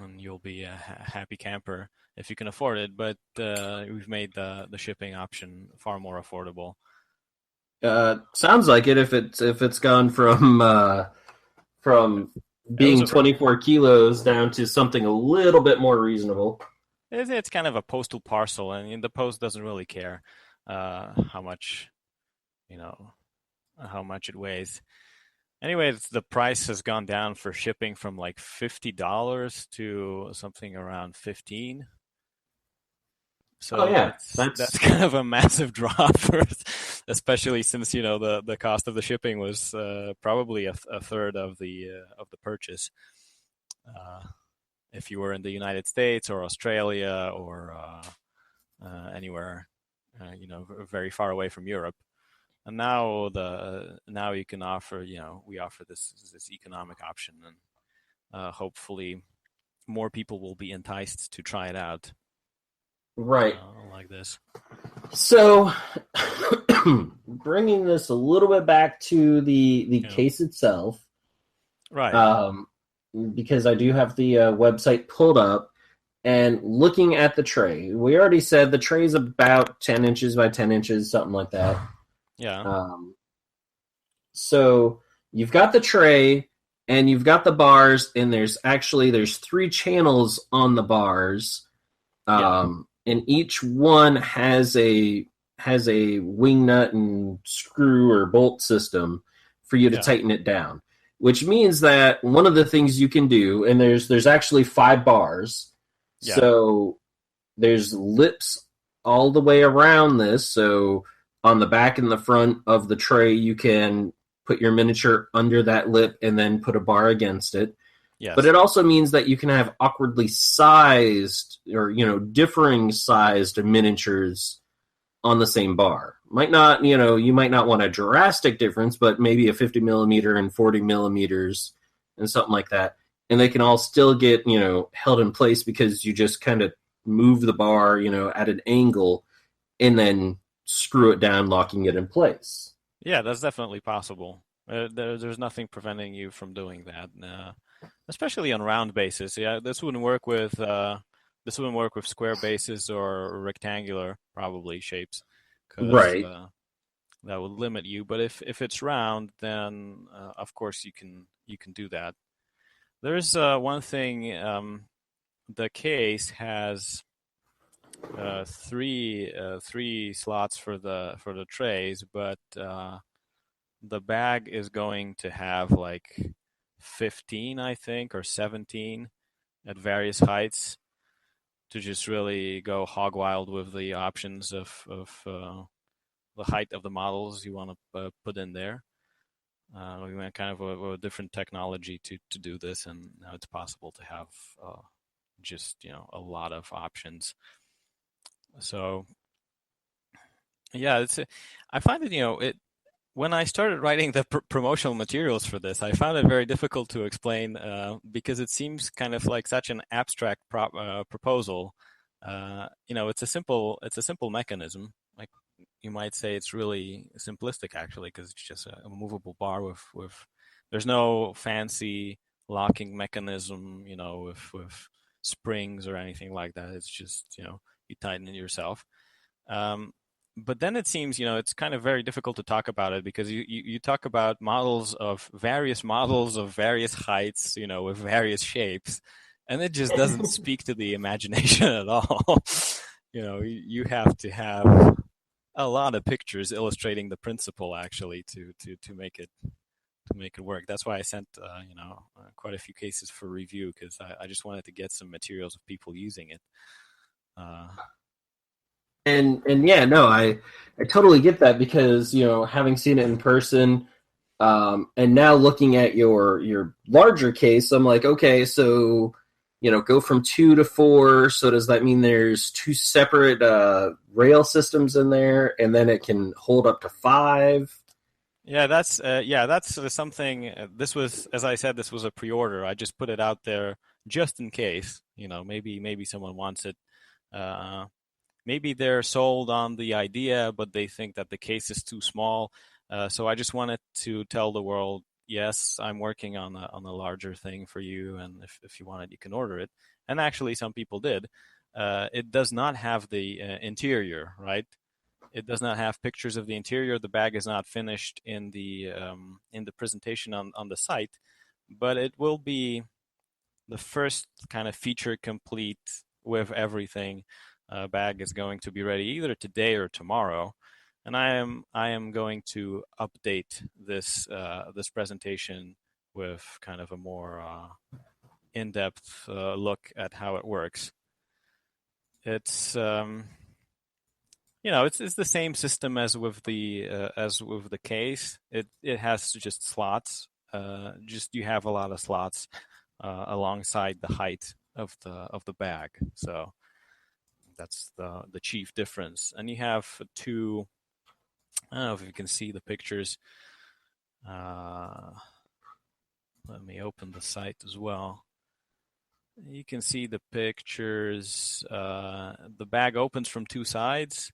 and you'll be a happy camper if you can afford it. But we've made the shipping option far more affordable. Sounds like it. If it's gone from It was being 24 kilos down to something a little bit more reasonable. it's kind of a postal parcel, and the post doesn't really care how much you know how much it weighs. Anyway, the price has gone down for shipping from like $50 to something around 15. Oh So yeah, that's kind of a massive drop, especially since the cost of the shipping was probably a third of the purchase. Uh, if you were in the United States or Australia or anywhere, very far away from Europe. And now you can offer, we offer this economic option, and hopefully more people will be enticed to try it out. right. Like this. So, bringing this a little bit back to the case itself, right? because I do have the website pulled up and looking at the tray. We already said the tray is about 10 inches by 10 inches, something like that. Yeah. So you've got the tray and you've got the bars, and there's 3 channels on the bars. And each one has a wing nut and screw or bolt system for you to tighten it down. Which means that one of the things you can do, and there's actually 5 bars. Yeah. So there's lips all the way around this. So on the back and the front of the tray, you can put your miniature under that lip and then put a bar against it. Yes. But it also means that you can have awkwardly sized or, differing sized miniatures on the same bar. Might not, you might not want a drastic difference, but maybe a 50 millimeter and 40 millimeters and something like that. And they can all still get, held in place because you just kind of move the bar, at an angle and then screw it down, locking it in place. Yeah, that's definitely possible. There's nothing preventing you from doing that, especially on round bases. Yeah, this wouldn't work with square bases or rectangular probably shapes, because Right. that would limit you. But if it's round, then of course you can do that. There's one thing. The case has three slots for the trays, but the bag is going to have like 15, I think, or 17 at various heights, to just really go hog wild with the options of the height of the models you want to put in there. We went kind of a different technology to do this, and now it's possible to have just a lot of options. So yeah, I find it when I started writing the promotional materials for this, I found it very difficult to explain because it seems kind of like such an abstract proposal. It's a simple mechanism. Like you might say, it's really simplistic actually, because it's just a movable bar with there's no fancy locking mechanism, with springs or anything like that. It's just you tighten it yourself. but then it seems, it's kind of very difficult to talk about it because you talk about models of various heights, with various shapes, and it just doesn't speak to the imagination at all. You have to have a lot of pictures illustrating the principle actually to make it work. That's why I sent quite a few cases for review because I just wanted to get some materials of people using it. Uh, And yeah, no, I totally get that because having seen it in person, and now looking at your larger case, I'm like, okay, so go from 2 to 4. So does that mean there's 2 separate rail systems in there, and then it can hold up to 5? that's something. This was, as I said, this was a pre-order. I just put it out there just in case. Maybe someone wants it. Uh, Maybe they're sold on the idea, but they think that the case is too small. So I just wanted to tell the world, yes, I'm working on a larger thing for you, and if you want it, you can order it. And actually, some people did. It does not have the interior, right? It does not have pictures of the interior. The bag is not finished in the presentation on the site, but it will be the first kind of feature complete with everything. Bag is going to be ready either today or tomorrow, and I am going to update this presentation with kind of a more in-depth look at how it works. It's it's the same system as with the case. It has just slots. Just you have a lot of slots alongside the height of the bag. So that's the chief difference. And you have two. I don't know if you can see the pictures. Uh, Let me open the site as well. You can see the pictures. The bag opens from two sides,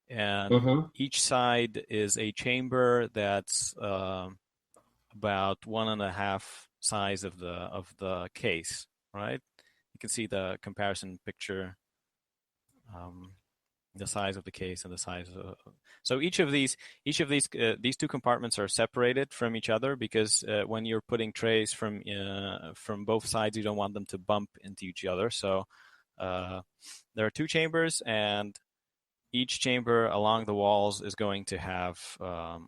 and Mm-hmm. each side is a chamber that's about 1.5 size of the case, right? You can see the comparison picture, um, the size of the case and the size of. So these two compartments are separated from each other because when you're putting trays from both sides, you don't want them to bump into each other. So uh, there are two chambers, and each chamber along the walls is going to have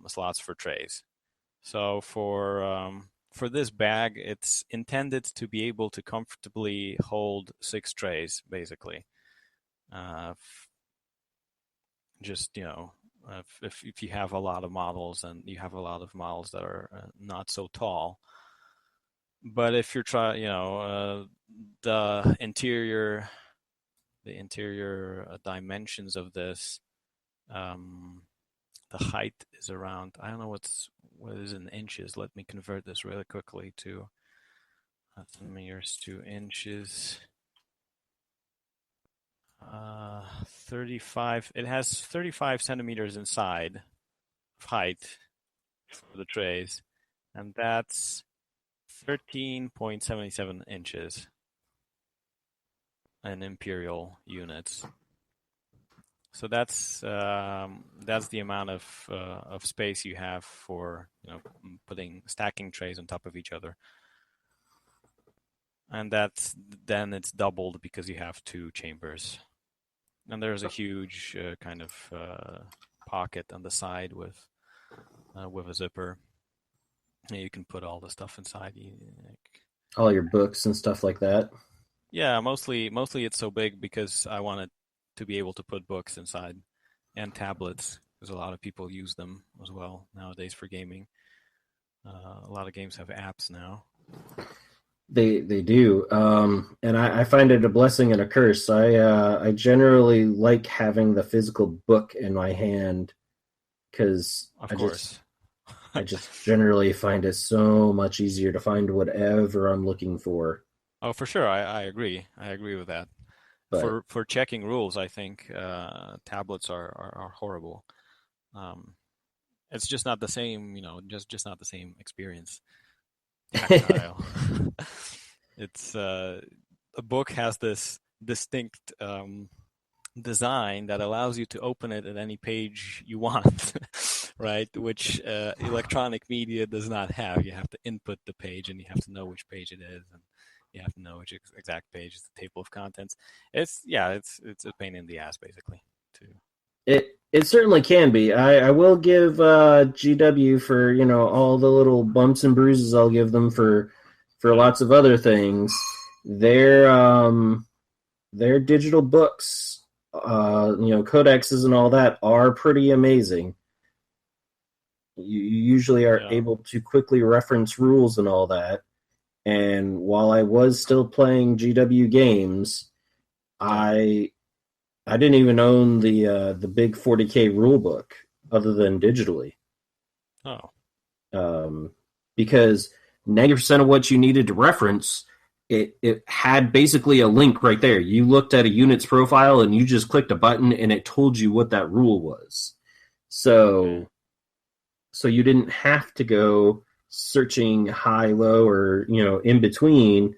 slots for trays. So for this bag, it's intended to be able to comfortably hold 6 trays, basically. Uh, just if you have a lot of models and you have a lot of models that are not so tall, but if you're trying, the interior, dimensions of this, um, the height is around, I don't know what is in inches. Let me convert this really quickly to centimeters to inches. 35. It has 35 centimeters inside of height for the trays, and that's 13.77 inches in imperial units. So that's the amount of space you have for putting stacking trays on top of each other, and then it's doubled because you have two chambers, and there's a huge kind of pocket on the side with a zipper. And you can put all the stuff inside. All your books and stuff like that. Yeah, mostly it's so big because I wanted to be able to put books inside and tablets because a lot of people use them as well nowadays for gaming. A lot of games have apps now. They do, and I find it a blessing and a curse. I generally like having the physical book in my hand because Of I just course. I just generally find it so much easier to find whatever I'm looking for. Oh, for sure. I agree. I agree with that. But For checking rules, I think tablets are horrible. Um, it's just not the same, just not the same experience. Tactile. It's a book has this distinct design that allows you to open it at any page you want, right? Which electronic media does not have. You have to input the page, and you have to know which page it is, and you have to know which exact page is the table of contents. It's a pain in the ass, basically. To It certainly can be. I will give GW for all the little bumps and bruises. I'll give them for lots of other things. Their digital books, codexes and all that are pretty amazing. You usually are able to quickly reference rules and all that. And while I was still playing GW games, I didn't even own the big 40K rule book other than digitally. Because 90% of what you needed to reference, it had basically a link right there. You looked at a unit's profile and you just clicked a button and it told you what that rule was. So you didn't have to go searching high, low, or in between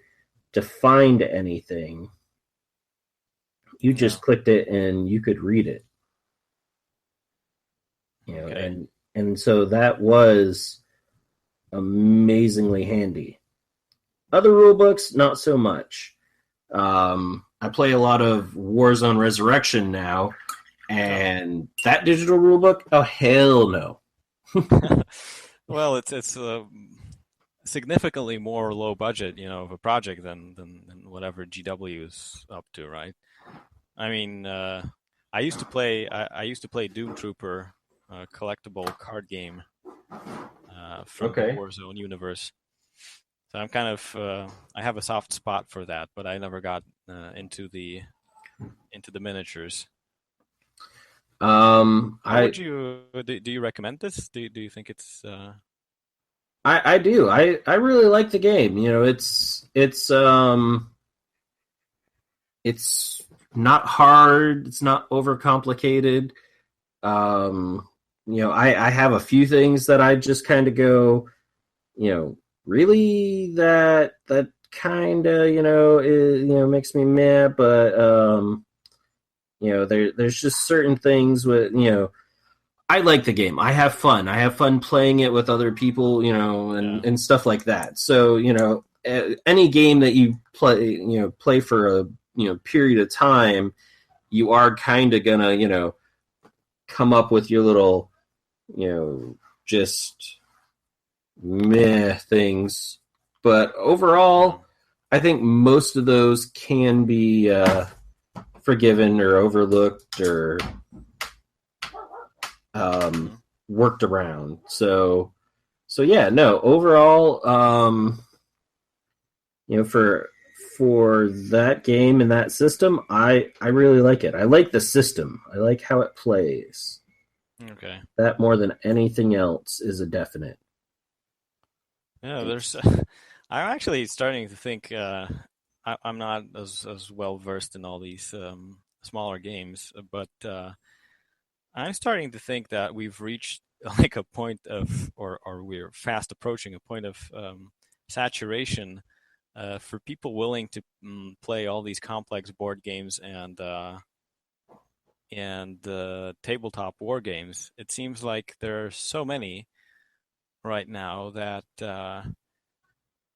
to find anything. You just clicked it and you could read it. And so that was amazingly handy. Other rule books, not so much. I play a lot of Warzone Resurrection now, and that digital rule book, oh hell no. Well, it's significantly more low budget, of a project than whatever GW is up to, right? I mean, I used to play Doom Trooper, collectible card game from the Warzone universe. So I'm kind of I have a soft spot for that, but I never got into the miniatures. Do you recommend this? Do you think it's? I do. I really like the game. It's not hard. It's not overcomplicated. I have a few things that I just kind of go, really that kind of makes me mad, but there's just certain things with I like the game. I have fun. I have fun playing it with other people, and stuff like that. So any game that you play for a period of time, you are kind of gonna come up with your little just meh things. But overall, I think most of those can be forgiven or overlooked or worked around. So yeah, no, overall, for that game and that system, I really like it. I like the system. I like how it plays. Okay. That more than anything else is a definite. Yeah, there's. I'm actually starting to think I'm not as well versed in all these smaller games, but I'm starting to think that we've reached like a point of, or we're fast approaching a point of saturation for people willing to play all these complex board games and tabletop war games. It seems like there are so many right now that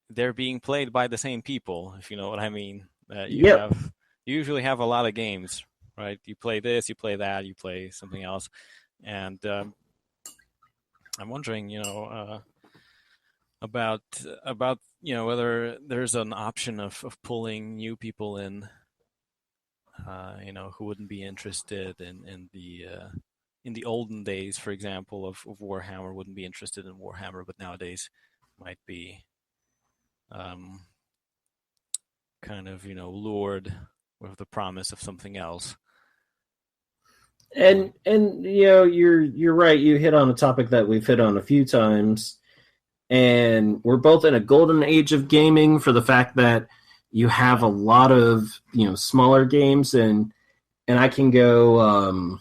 they're being played by the same people, if you know what I mean. You usually have a lot of games, right? You play this, you play that, you play something else, and I'm wondering, about whether there's an option of pulling new people in, who wouldn't be interested in the olden days, for example, of Warhammer, wouldn't be interested in Warhammer, but nowadays might be kind of lured with the promise of something else. And you're right. You hit on a topic that we've hit on a few times, and we're both in a golden age of gaming for the fact that you have a lot of smaller games, and I can go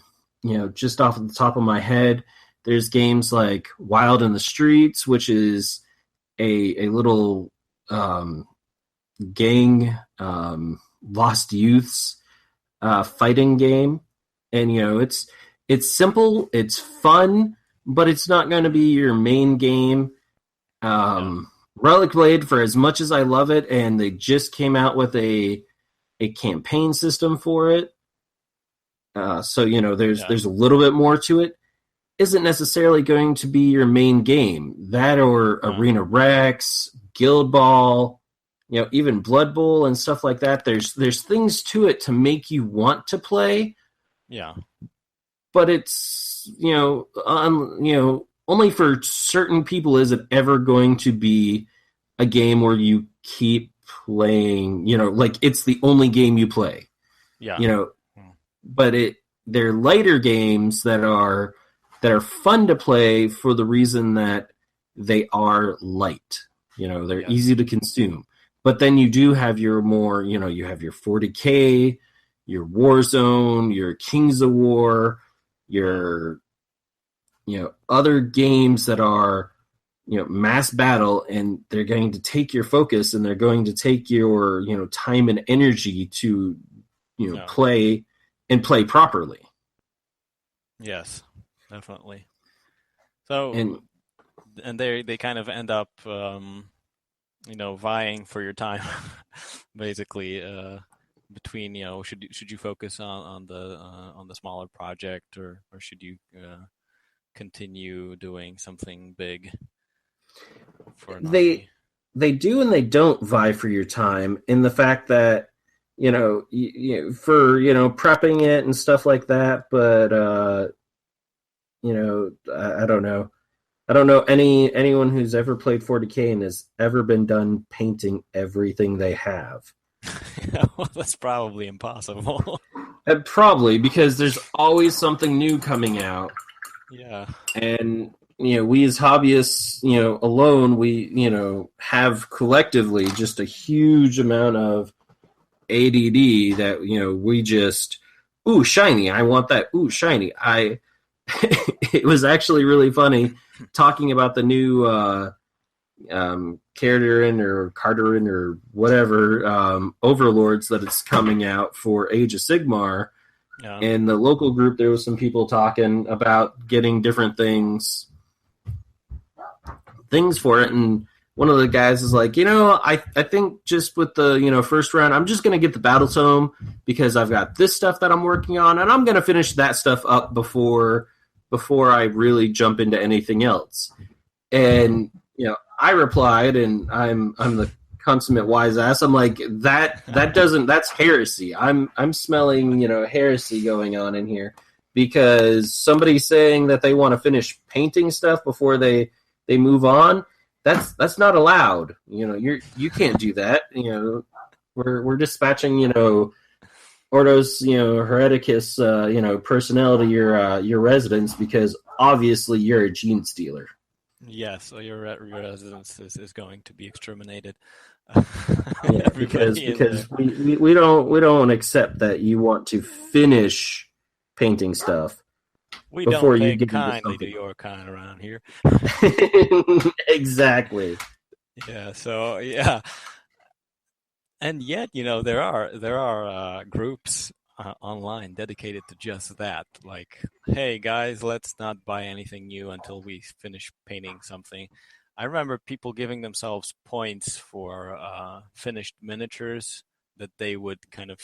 just off the top of my head. There's games like Wild in the Streets, which is a little gang, lost youths fighting game, and it's simple, it's fun, but it's not going to be your main game. Yeah. Relic Blade, for as much as I love it, and they just came out with a campaign system for it. So Yeah. there's a little bit more to it. Isn't necessarily going to be your main game. That or Uh, Arena Rex, Guild Ball, even Blood Bowl and stuff like that. There's things to it to make you want to play, yeah. but it's only for certain people is it ever going to be a game where you keep playing. Like it's the only game you play. Yeah. You know, Mm. but they're lighter games that are fun to play for the reason that they are light. They're Yes. easy to consume. But then you do have your more, you have your 40K, your Warzone, your Kings of War, Yeah. your other games that are mass battle, and they're going to take your focus and they're going to take your time and energy to Yeah. play and play properly. Yes. Definitely. So, And and they kind of end up, vying for your time, basically. Between should you focus on the smaller project, or should you continue doing something big for an they army? they do and they don't vie for your time in the fact that for prepping it and stuff like that, but I don't know. I don't know anyone who's ever played 40K and has ever been done painting everything they have. Well, that's probably impossible. And probably because there's always something new coming out, Yeah. and we as hobbyists, alone, we have collectively just a huge amount of ADD that we just, ooh, shiny, I want that, ooh, shiny. I It was actually really funny talking about the new Carterin or Carterin or whatever overlords that it's coming out for Age of Sigmar. Yeah. In the local group, there was some people talking about getting different things for it, and one of the guys is like, I think just with the first round, I'm just gonna get the battle tome because I've got this stuff that I'm working on, and I'm gonna finish that stuff up before I really jump into anything else. And I replied, and I'm the consummate wise ass. I'm like, that doesn't, that's heresy. I'm smelling heresy going on in here, because somebody saying that they want to finish painting stuff before they move on, that's not allowed. You can't do that. We're dispatching Ordos Hereticus personnel to your residence because obviously you're a gene stealer. Yes, so your residence is going to be exterminated. Yeah, because Everybody in there. we don't accept that you want to finish painting stuff We don't before you take get into kindly to something your kind around here. else. Exactly. Yeah, so yeah, and yet there are groups online dedicated to just that. Like, hey guys, let's not buy anything new until we finish painting something. I remember people giving themselves points for finished miniatures that they would kind of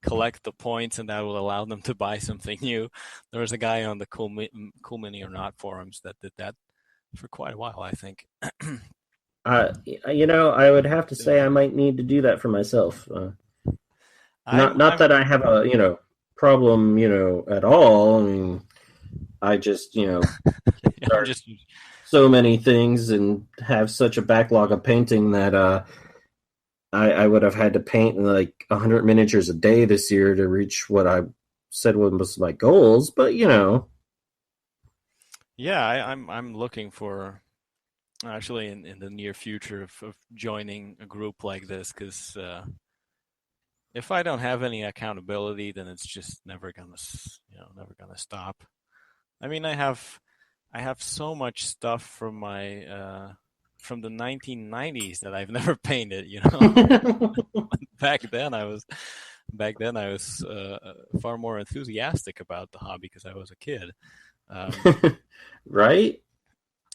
collect the points, and that will allow them to buy something new. There was a guy on the Cool Mini or Not forums that did that for quite a while, I think. I would have to say I might need to do that for myself. Not I'm that I have a problem at all. I mean, I just I'm start just so many things and have such a backlog of painting that I would have had to paint like 100 miniatures a day this year to reach what I said was my goals. But yeah, I'm looking for actually in the near future of joining a group like this, because if I don't have any accountability, then it's just never gonna stop. I mean, I have so much stuff from the 1990s that I've never painted. Back then, back then I was far more enthusiastic about the hobby because I was a kid. Um, Right?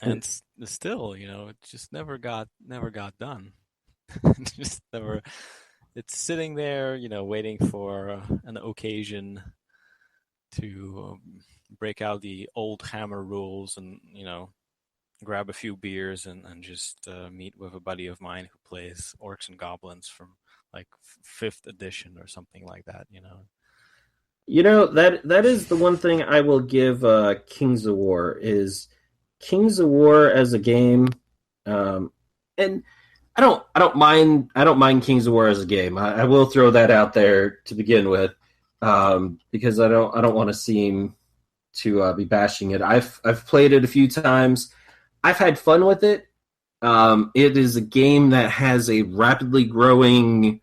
and still, it just never got done. Just never. It's sitting there, waiting for an occasion to break out the old hammer rules and grab a few beers and just meet with a buddy of mine who plays Orcs and Goblins from like fifth edition or something like that. That is the one thing I will give Kings of War is Kings of War as a game, and I don't mind Kings of War as a game. I will throw that out there to begin with, because I don't want to seem to be bashing it. I've played it a few times. I've had fun with it. It is a game that has a rapidly growing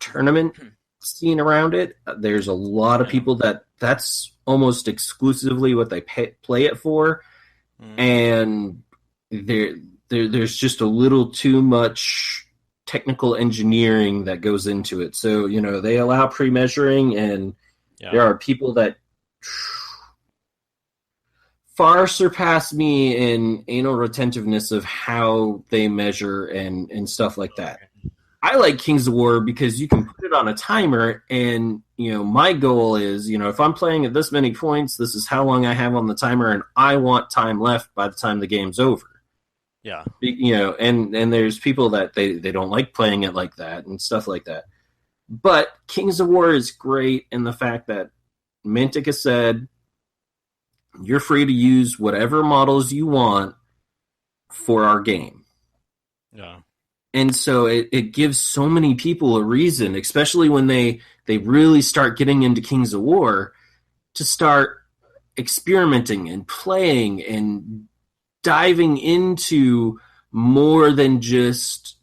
tournament scene around it. There's a lot of people that's almost exclusively what they play it for, and there's just a little too much technical engineering that goes into it. So they allow pre-measuring, and there are people that far surpass me in anal retentiveness of how they measure and stuff like that. I like Kings of War because you can put it on a timer, and my goal is, if I'm playing at this many points, this is how long I have on the timer, and I want time left by the time the game's over. Yeah. And there's people that they don't like playing it like that and stuff like that. But Kings of War is great in the fact that Mantica said you're free to use whatever models you want for our game. Yeah. And so it gives so many people a reason, especially when they really start getting into Kings of War, to start experimenting and playing and diving into more than just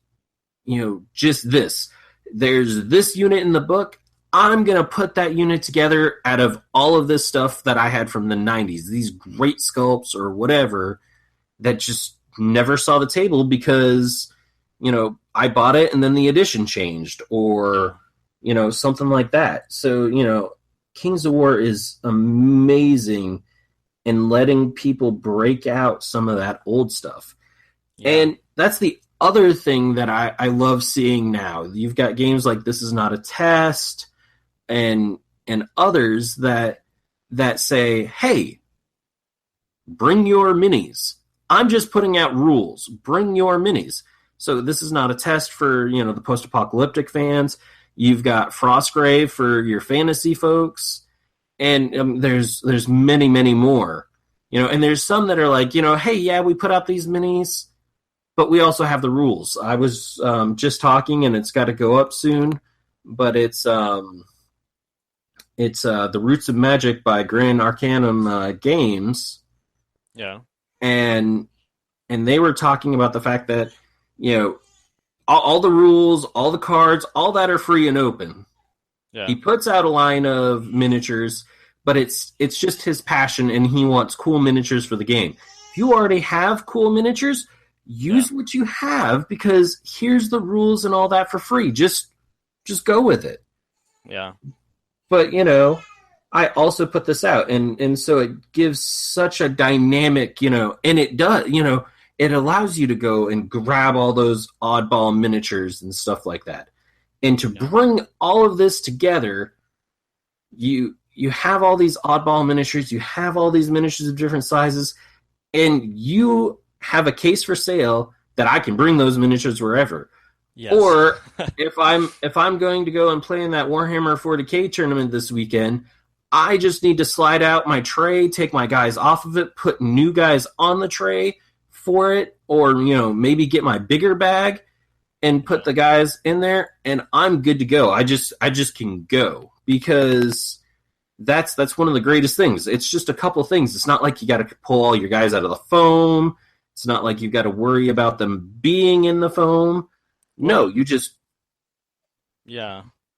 this. There's this unit in the book. I'm going to put that unit together out of all of this stuff that I had from the 90s, these great sculpts or whatever that just never saw the table because I bought it and then the edition changed or, something like that. So, Kings of War is amazing in letting people break out some of that old stuff. Yeah. And that's the other thing that I love seeing now. You've got games like This Is Not a Test and others that say, hey, bring your minis. I'm just putting out rules. Bring your minis. So this is not a test for, the post-apocalyptic fans. You've got Frostgrave for your fantasy folks. And there's many, many more. And there's some that are like, hey, yeah, we put out these minis, but we also have the rules. I was just talking, and it's got to go up soon, but it's The Roots of Magic by Grand Arcanum Games. Yeah. And they were talking about the fact that, all the rules, all the cards, all that are free and open. Yeah. He puts out a line of miniatures, but it's just his passion, and he wants cool miniatures for the game. If you already have cool miniatures, use what you have, because here's the rules and all that for free. Just go with it. Yeah. But, I also put this out, and so it gives such a dynamic, and it does, it allows you to go and grab all those oddball miniatures and stuff like that. And to bring all of this together, you have all these oddball miniatures, you have all these miniatures of different sizes, and you have a case for sale that I can bring those miniatures wherever. Yes. Or if I'm going to go and play in that Warhammer 40K tournament this weekend, I just need to slide out my tray, take my guys off of it, put new guys on the tray for it, or maybe get my bigger bag and put the guys in there, and I'm good to go. I just can go, because that's one of the greatest things. It's just a couple things. It's not like you got to pull all your guys out of the foam. It's not like you've got to worry about them being in the foam. No, you just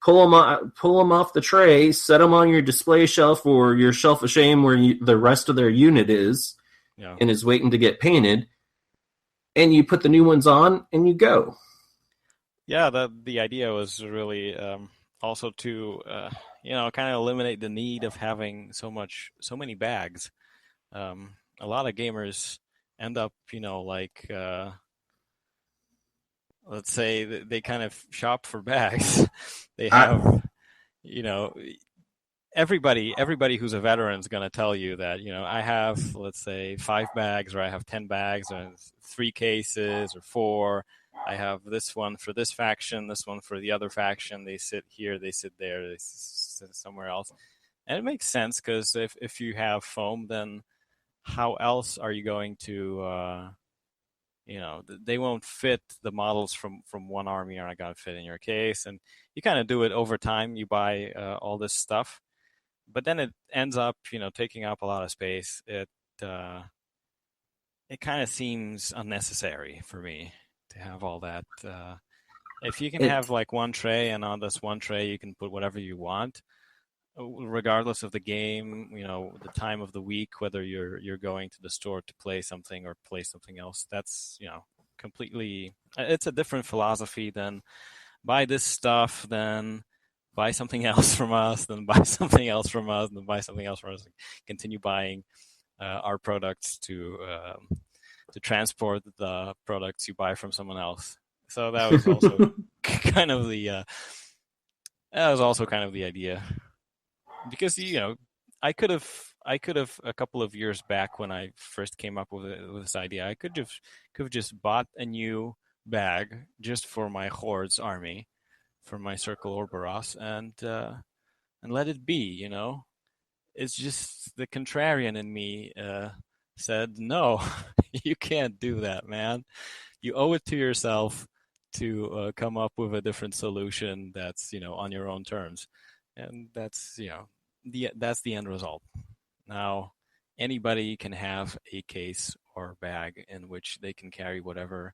pull them off the tray, set them on your display shelf or your shelf of shame where the rest of their unit is, and is waiting to get painted, and you put the new ones on and you go. Yeah, the idea was really also to kind of eliminate the need of having so many bags. A lot of gamers end up, like let's say they kind of shop for bags. They I have, you know, everybody who's a veteran is going to tell you that, I have, let's say, 5 bags, or I have 10 bags, or 3 cases, or 4. I have this one for this faction, this one for the other faction. They sit here, they sit there, they sit somewhere else. And it makes sense, because if you have foam, then how else are you going to they won't fit the models from one army are not going to fit in your case. And you kind of do it over time. You buy all this stuff, but then it ends up taking up a lot of space. Uh, it kind of seems unnecessary for me to have all that. If you can it have like one tray, and on this one tray you can put whatever you want, regardless of the game, the time of the week, whether you're going to the store to play something or play something else. That's completely. It's a different philosophy than buy this stuff, then buy something else from us, then buy something else from us, then buy something else from us. Continue buying our products to transport the products you buy from someone else. So that was also kind of the idea, because I could have a couple of years back, when I first came up with this idea, I could have just bought a new bag just for my Hordes army, for my Circle Orboros, and let it be. It's just the contrarian in me said, no, you can't do that, man. You owe it to yourself to come up with a different solution that's on your own terms, and that's the end result. Now, anybody can have a case or bag in which they can carry whatever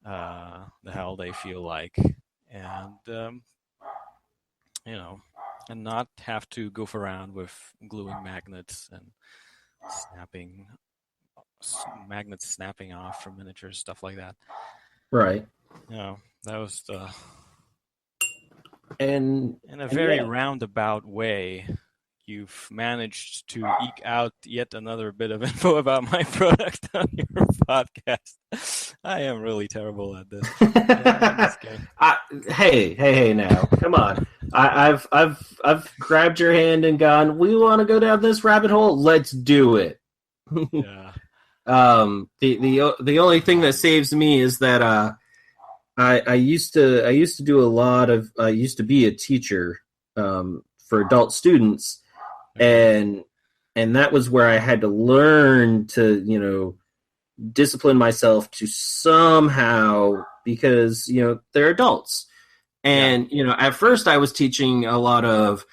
the hell they feel like, and you know, and not have to goof around with gluing magnets and snapping magnets snapping off from miniatures, stuff like that. right. That was in a And very yeah, roundabout way. You've managed to eke out yet another bit of info about my product on your podcast. I am really terrible at this. I'm just kidding. hey, now, come on. I've grabbed your hand and gone. We want to go down this rabbit hole. Let's do it. Yeah. The only thing that saves me is that I used to do a lot of I used to be a teacher for adult students, Okay. and that was where I had to learn to discipline myself to somehow, because they're adults. Yeah. And at first I was teaching a lot of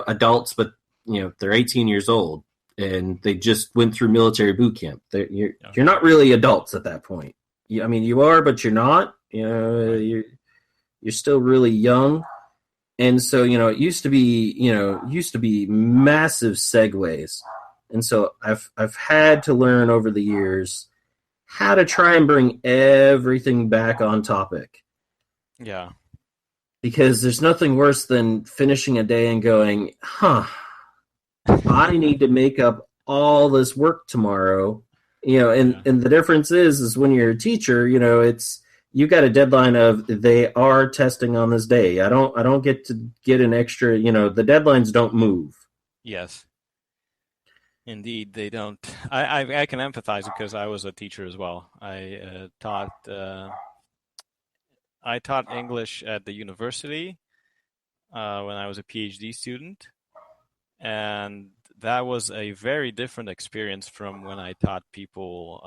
adults, but they're 18 years old and they just went through military boot camp. You're Okay. not really adults at that point. I mean, you are, but you're not. Right. You're still really young. And so it used to be massive segues. And so I've had to learn over the years how to try and bring everything back on topic, Yeah. because there's nothing worse than finishing a day and going, I need to make up all this work tomorrow. And Yeah. the difference is when you're a teacher, it's you got a deadline of they are testing on this day. I don't get to get an extra, the deadlines don't move. Yes. Indeed, they don't. I can empathize, because I was a teacher as well. I taught English at the university when I was a PhD student, and that was a very different experience from when I taught people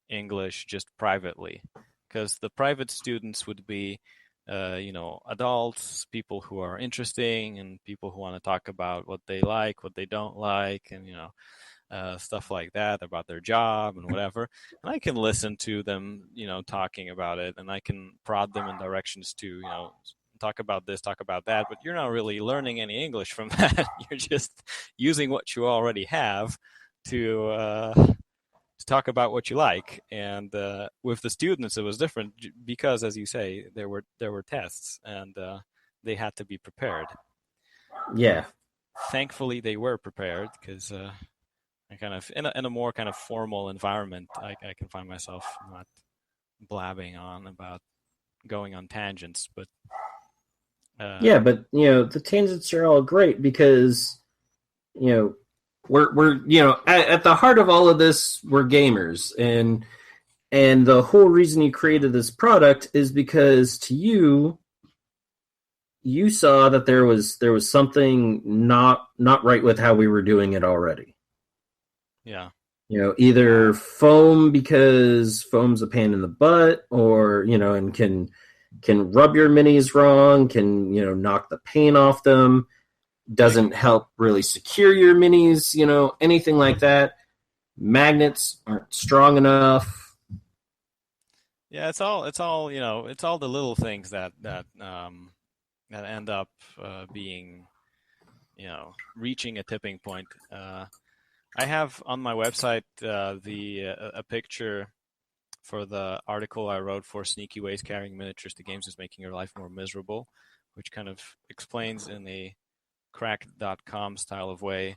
English just privately, because the private students would be, adults, people who are interesting, and people who want to talk about what they like, what they don't like, and stuff like that about their job and whatever. And I can listen to them, talking about it, and I can prod them in directions to, talk about this, talk about that. But you're not really learning any English from that. You're just using what you already have to talk about what you like. And with the students, it was different, because, as you say, there were tests, and they had to be prepared. Yeah. Thankfully, they were prepared because I kind of in a more kind of formal environment, I can find myself not blabbing on about going on tangents, but Yeah, but the tangents are all great because we're at the heart of all of this, we're gamers, and the whole reason you created this product is because to you saw that there was something not right with how we were doing it already. yeah. Either foam because foam's a pain in the butt, or and can rub your minis wrong, can knock the paint off them, doesn't help really secure your minis, anything like that. Magnets aren't strong enough. Yeah, it's all it's all the little things that end up being reaching a tipping point. I have on my website a picture for the article I wrote for Sneaky Ways Carrying Miniatures to Games is Making Your Life More Miserable, which kind of explains in a cracked.com style of way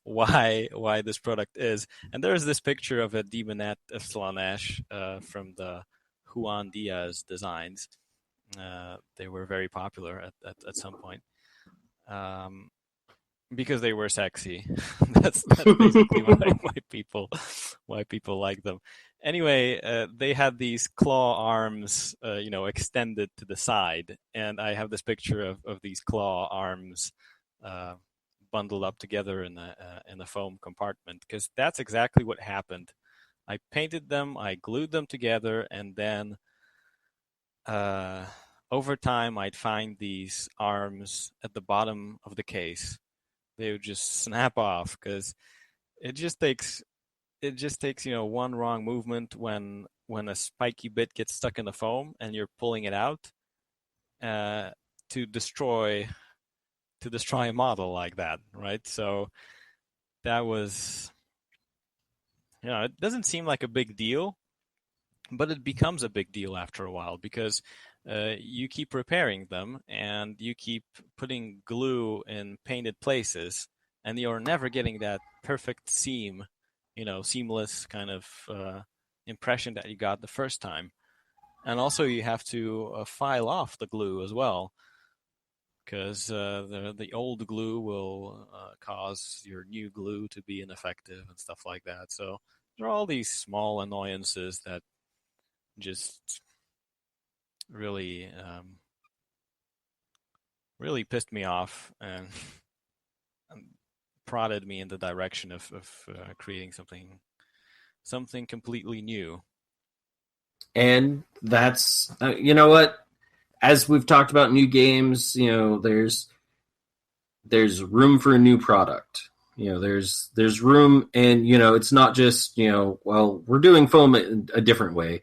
why this product is. And there's this picture of a Demonette of Slanesh from the Juan Diaz designs. They were very popular at some point. Because they were sexy. that's basically why people like them. Anyway, they had these claw arms, extended to the side, and I have this picture of these claw arms bundled up together in the foam compartment, because that's exactly what happened. I painted them, I glued them together, and then over time I'd find these arms at the bottom of the case. They would just snap off because it just takes one wrong movement when a spiky bit gets stuck in the foam and you're pulling it out to destroy a model like that, right? So that was, it doesn't seem like a big deal, but it becomes a big deal after a while because you keep repairing them and you keep putting glue in painted places, and you're never getting that perfect seamless kind of impression that you got the first time. And also you have to file off the glue as well, because the old glue will cause your new glue to be ineffective and stuff like that. So there are all these small annoyances that just really pissed me off and prodded me in the direction of creating something completely new. And that's what, as we've talked about new games, there's room for a new product. There's room, and it's not just well, we're doing foam a different way.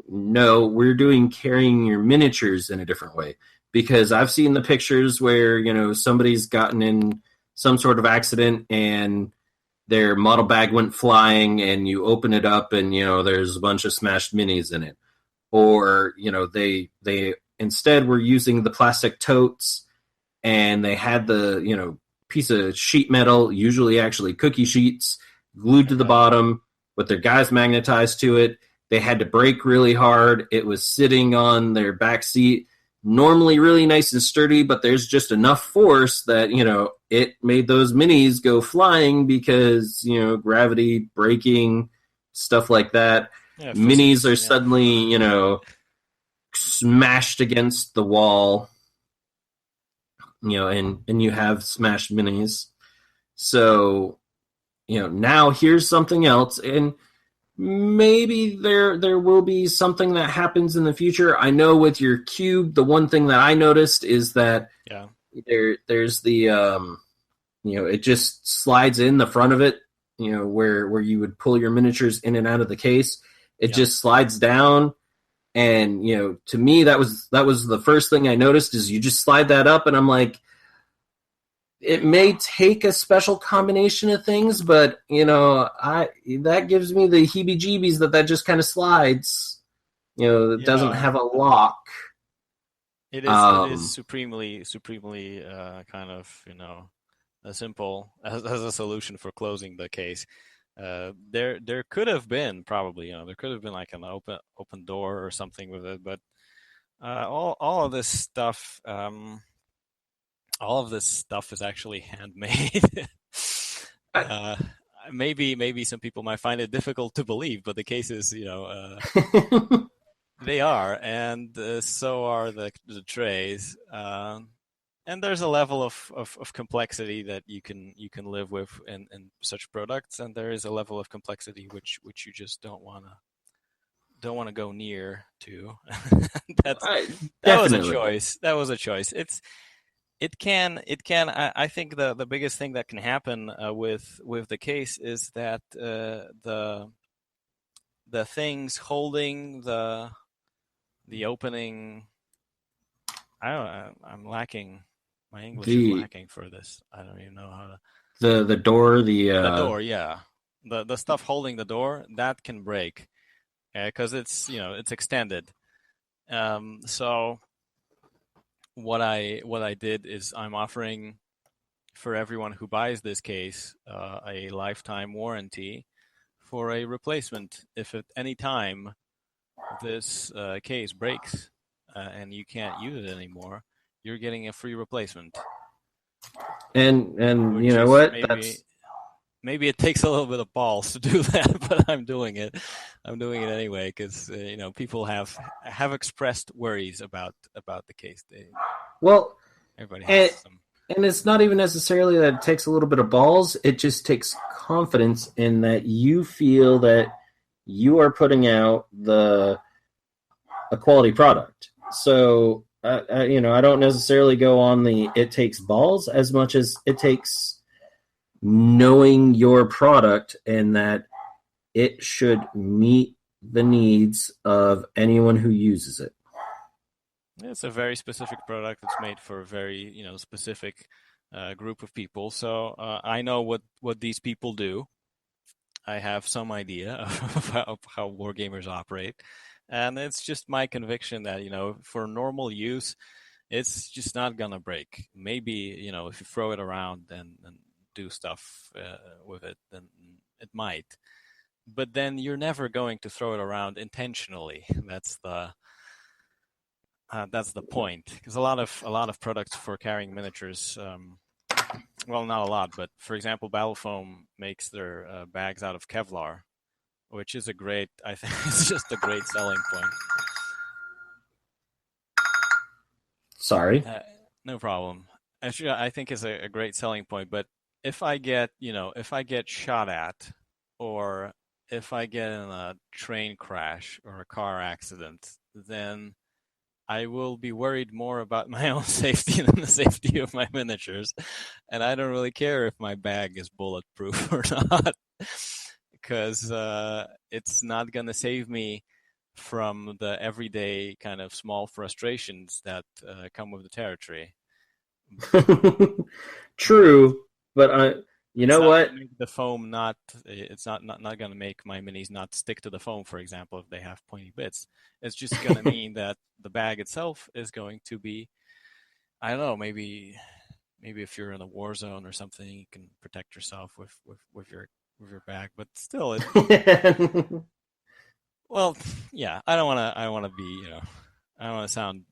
No, we're doing carrying your miniatures in a different way, because I've seen the pictures where somebody's gotten in some sort of accident and their model bag went flying, and you open it up and there's a bunch of smashed minis in it, or they instead were using the plastic totes, and they had the piece of sheet metal, usually actually cookie sheets, glued to the bottom with their guys magnetized to it. They had to brake really hard. It was sitting on their back seat, normally really nice and sturdy, but there's just enough force that it made those minis go flying because gravity, braking, stuff like that. Yeah, minis are suddenly smashed against the wall, and you have smashed minis. So now here's something else, and maybe there will be something that happens in the future. I know with your cube, the one thing that I noticed is that there's the it just slides in the front of it, where you would pull your miniatures in and out of the case. It just slides down, and to me that was the first thing I noticed, is you just slide that up, and I'm like, it may take a special combination of things, but that gives me the heebie-jeebies that just kind of slides. It doesn't have a lock. It is supremely kind of, as simple as a solution for closing the case. There could have been probably, there could have been like an open door or something with it, but all of this stuff, is actually handmade. uh, maybe some people might find it difficult to believe, but the cases, they are, and so are the trays. And there's a level of complexity that you can live with in such products, and there is a level of complexity which you just don't want to go near to. That was a choice. That was a choice. It can. I think the biggest thing that can happen with the case is that the things holding the opening. I'm lacking. My English is lacking for this. I don't even know how to. The door. The door. Yeah. The stuff holding the door that can break because it's extended. So what I did is I'm offering for everyone who buys this case a lifetime warranty for a replacement if at any time this case breaks and you can't use it anymore. You're getting a free replacement. And you know what? Maybe it takes a little bit of balls to do that, but I'm doing it. I'm doing it anyway because people have expressed worries about the case. Everybody has some. And it's not even necessarily that it takes a little bit of balls. It just takes confidence in that you feel that you are putting out a quality product. So I don't necessarily go on it takes balls as much as it takes knowing your product and that it should meet the needs of anyone who uses it. It's a very specific product. It's made for a very specific group of people. So I know what these people do. I have some idea of how wargamers operate. And it's just my conviction that, for normal use, it's just not going to break. Maybe, if you throw it around and do stuff with it, then it might. But then you're never going to throw it around intentionally. That's the point. Because a lot of products for carrying miniatures, well, not a lot, but for example, Battle Foam makes their bags out of Kevlar, which is I think it's just a great selling point. Sorry. No problem. Actually, I think it's a great selling point, but if I get shot at, or if I get in a train crash or a car accident, then I will be worried more about my own safety than the safety of my miniatures. And I don't really care if my bag is bulletproof or not. Because it's not going to save me from the everyday kind of small frustrations that come with the territory. True, but you know what? The foam it's not going to make my minis not stick to the foam, for example, if they have pointy bits. It's just going to mean that the bag itself is going to be, I don't know, maybe if you're in a war zone or something, you can protect yourself with your bag, but still, well, yeah, I don't want to be, I don't want to sound,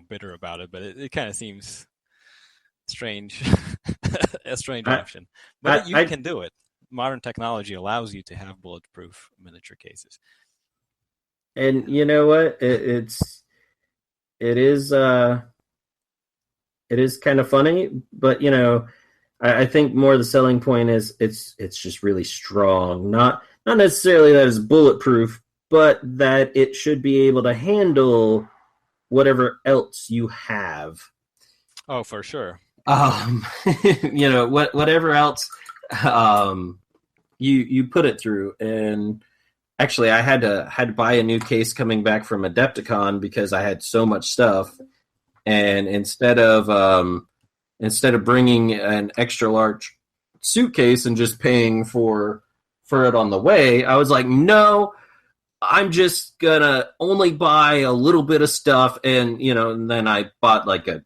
bitter about it, but it kind of seems strange, a strange option. But you can do it. Modern technology allows you to have bulletproof miniature cases. And you know what? It is kind of funny, but I think more the selling point is it's just really strong. Not necessarily that it's bulletproof, but that it should be able to handle whatever else you have. Oh, for sure. Whatever else you put it through. And actually, I had to buy a new case coming back from Adepticon because I had so much stuff, and instead of bringing an extra large suitcase and just paying for it on the way, I was like, no, I'm just gonna only buy a little bit of stuff, and and then I bought like a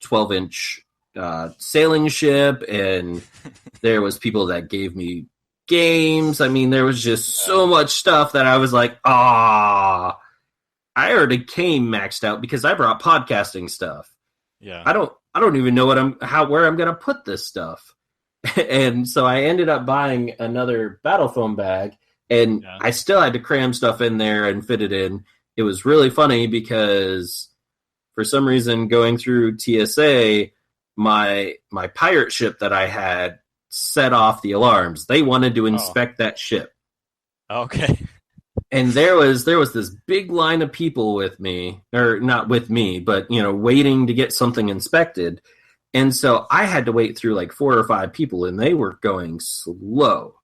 12-inch sailing ship, and there was people that gave me games. I mean, there was just so much stuff that I was like, I already came maxed out because I brought podcasting stuff. Yeah. I don't even know where I'm gonna put this stuff. And so I ended up buying another battle foam bag, and I still had to cram stuff in there and fit it in. It was really funny because for some reason going through TSA, my pirate ship that I had set off the alarms. They wanted to inspect that ship. Okay. And there was this big line of people with me, or not with me, but waiting to get something inspected. And so I had to wait through like 4 or 5 people, and they were going slow.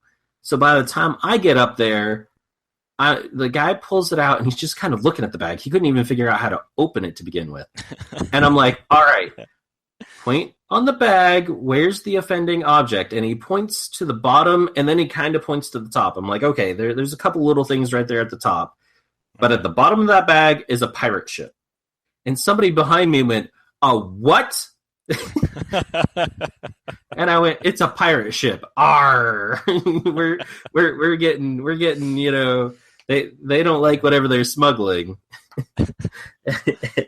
So by the time I get up there, the guy pulls it out, and he's just kind of looking at the bag. He couldn't even figure out how to open it to begin with. And I'm like, all right, point on the bag. Where's the offending object? And he points to the bottom, and then he kind of points to the top. I'm like, okay, there's a couple little things right there at the top. But at the bottom of that bag is a pirate ship. And somebody behind me went, what? And I went, it's a pirate ship. Arr! we're getting they don't like whatever they're smuggling.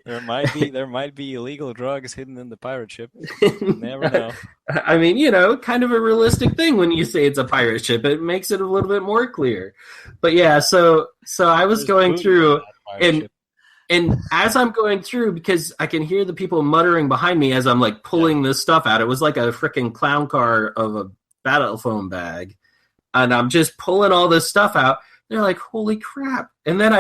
There might be illegal drugs hidden in the pirate ship. You never know. I mean, kind of a realistic thing when you say it's a pirate ship. It makes it a little bit more clear. But yeah, so I was going through, and as I'm going through, because I can hear the people muttering behind me as I'm like pulling this stuff out. It was like a freaking clown car of a battle foam bag, and I'm just pulling all this stuff out. They're like, holy crap. And then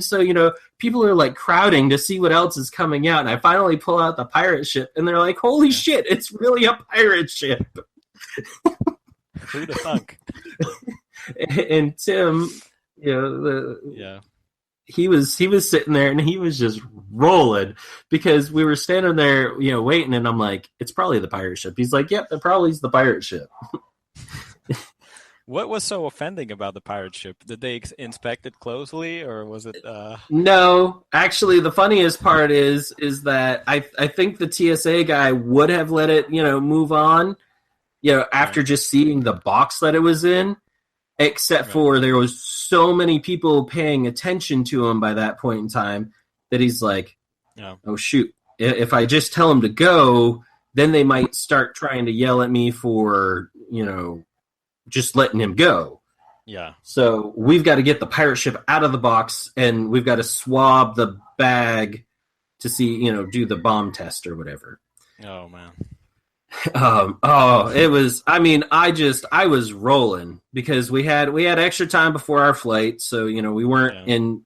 so people are like crowding to see what else is coming out. And I finally pull out the pirate ship, and they're like, holy shit, it's really a pirate ship. Who'd have thunk? And Tim, he was sitting there, and he was just rolling because we were standing there, waiting. And I'm like, it's probably the pirate ship. He's like, yep, it probably is the pirate ship. What was so offending about the pirate ship? Did they inspect it closely, or was it? No, actually, the funniest part is that I think the TSA guy would have let it, move on, after just seeing the box that it was in, except for there was so many people paying attention to him by that point in time that he's like, oh shoot, if I just tell him to go, then they might start trying to yell at me for, just letting him go. Yeah. So we've got to get the pirate ship out of the box, and we've got to swab the bag to see, do the bomb test or whatever. Oh man. It was, I was rolling because we had extra time before our flight. So, we weren't in,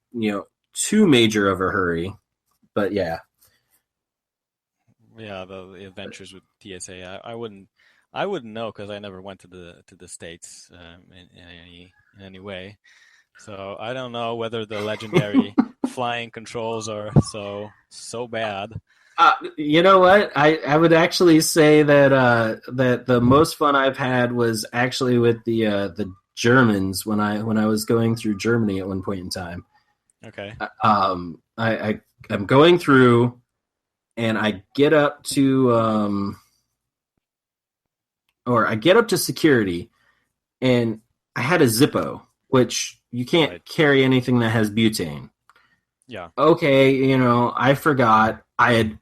too major of a hurry, but yeah. Yeah. The adventures with TSA, I wouldn't know because I never went to the States in any way, so I don't know whether the legendary flying controls are so bad. You know what? I would actually say that that the most fun I've had was actually with the Germans when I was going through Germany at one point in time. Okay. I'm going through, and I get up to I get up to security, and I had a Zippo, which you can't carry anything that has butane. Yeah. Okay, I forgot. I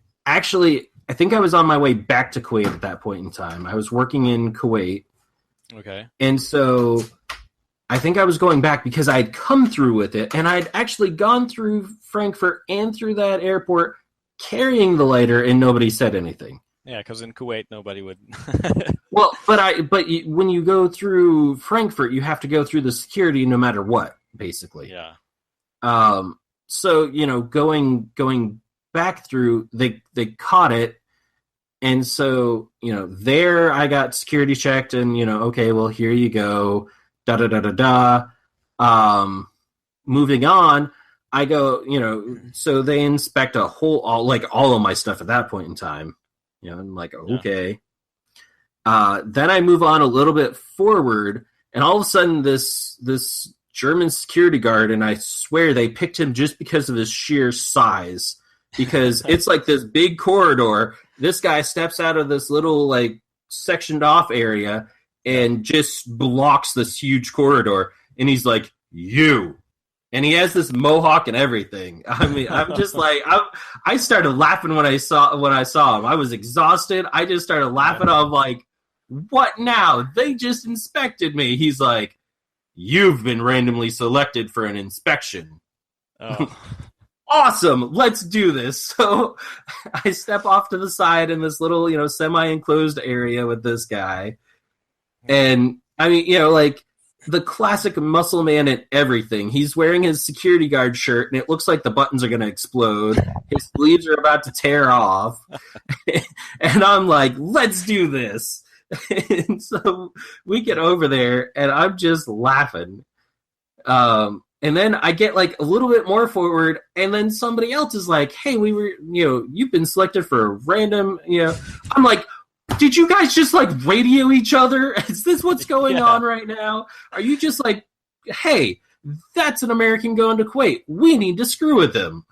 think I was on my way back to Kuwait at that point in time. I was working in Kuwait. Okay. And so I think I was going back because I had come through with it, and I'd actually gone through Frankfurt and through that airport carrying the lighter, and nobody said anything. Yeah, because in Kuwait nobody would. Well, when you go through Frankfurt, you have to go through the security no matter what, basically. Yeah. So going back through, they caught it, and so there I got security checked, and okay, well here you go, da da da da da. Moving on, I go, so they inspect all of my stuff at that point in time. I'm like, okay. Then I move on a little bit forward, and all of a sudden this German security guard, and I swear they picked him just because of his sheer size. Because it's like this big corridor. This guy steps out of this little like sectioned off area and just blocks this huge corridor. And he's like, "You." And he has this mohawk and everything. I mean, I'm just like, I started laughing when I saw him. I was exhausted. I just started laughing. I'm like, what now? They just inspected me. He's like, "You've been randomly selected for an inspection." Oh. Awesome, let's do this. So I step off to the side in this little, semi-enclosed area with this guy. And I mean, like the classic muscle man and everything. He's wearing his security guard shirt and it looks like the buttons are going to explode. His sleeves are about to tear off. And I'm like, let's do this. And so we get over there and I'm just laughing. And then I get like a little bit more forward, and then somebody else is like, "Hey, you've been selected for a random, I'm like, "Did you guys just like radio each other? Is this what's going on right now? Are you just like, hey, that's an American going to Kuwait. We need to screw with him."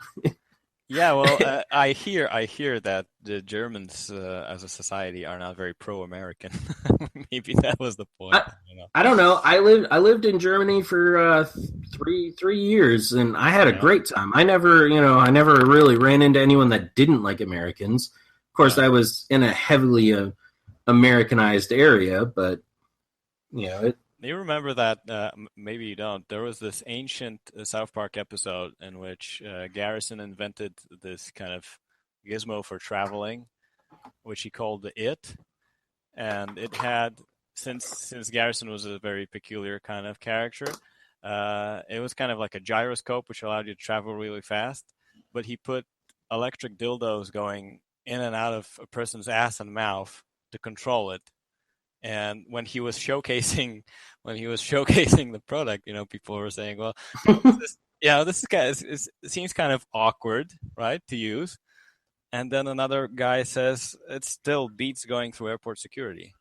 Yeah, well, I hear that the Germans as a society are not very pro-American. Maybe that was the point. I don't know. I lived in Germany for 3 years, and I had a great time. I never really ran into anyone that didn't like Americans. Of course, I was in a heavily Americanized area, but You remember that, maybe you don't, there was this ancient South Park episode in which Garrison invented this kind of gizmo for traveling, which he called the It. And it had, since Garrison was a very peculiar kind of character, it was kind of like a gyroscope, which allowed you to travel really fast. But he put electric dildos going in and out of a person's ass and mouth to control it. And when he was showcasing the product, people were saying, "Well, this is it seems kind of awkward, right, to use." And then another guy says, "It still beats going through airport security."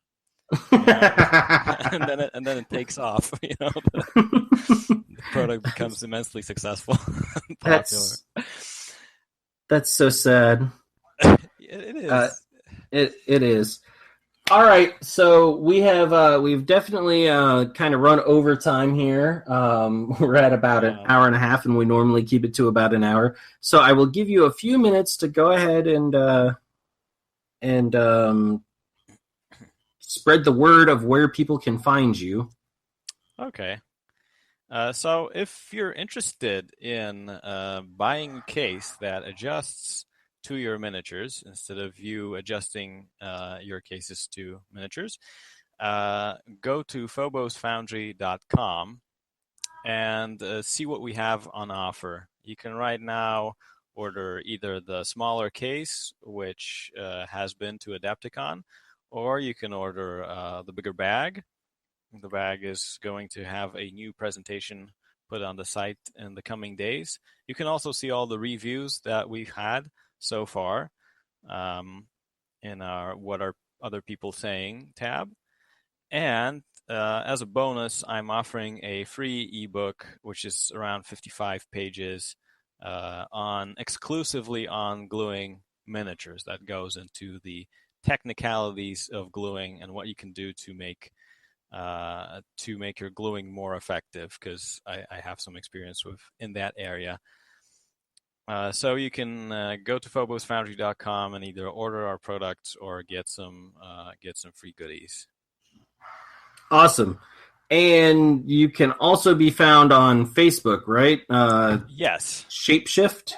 And then it takes off. The product becomes immensely successul and popular. That's so sad. It is. It is. All right, so we've definitely kind of run over time here. We're at about an hour and a half, and we normally keep it to about an hour. So I will give you a few minutes to go ahead and spread the word of where people can find you. Okay. So if you're interested in buying a case that adjusts to your miniatures instead of you adjusting your cases to miniatures, go to phobosfoundry.com and see what we have on offer. You can right now order either the smaller case, which has been to Adepticon, or you can order the bigger bag. The bag is going to have a new presentation put on the site in the coming days. You can also see all the reviews that we've had so far in our What Are Other People Saying tab. And as a bonus, I'm offering a free ebook, which is around 55 pages exclusively on gluing miniatures. That goes into the technicalities of gluing and what you can do to make your gluing more effective, because I have some experience in that area. So you can go to phobosfoundry.com and either order our products or get some free goodies. Awesome. And you can also be found on Facebook, right? Yes. Shapeshift?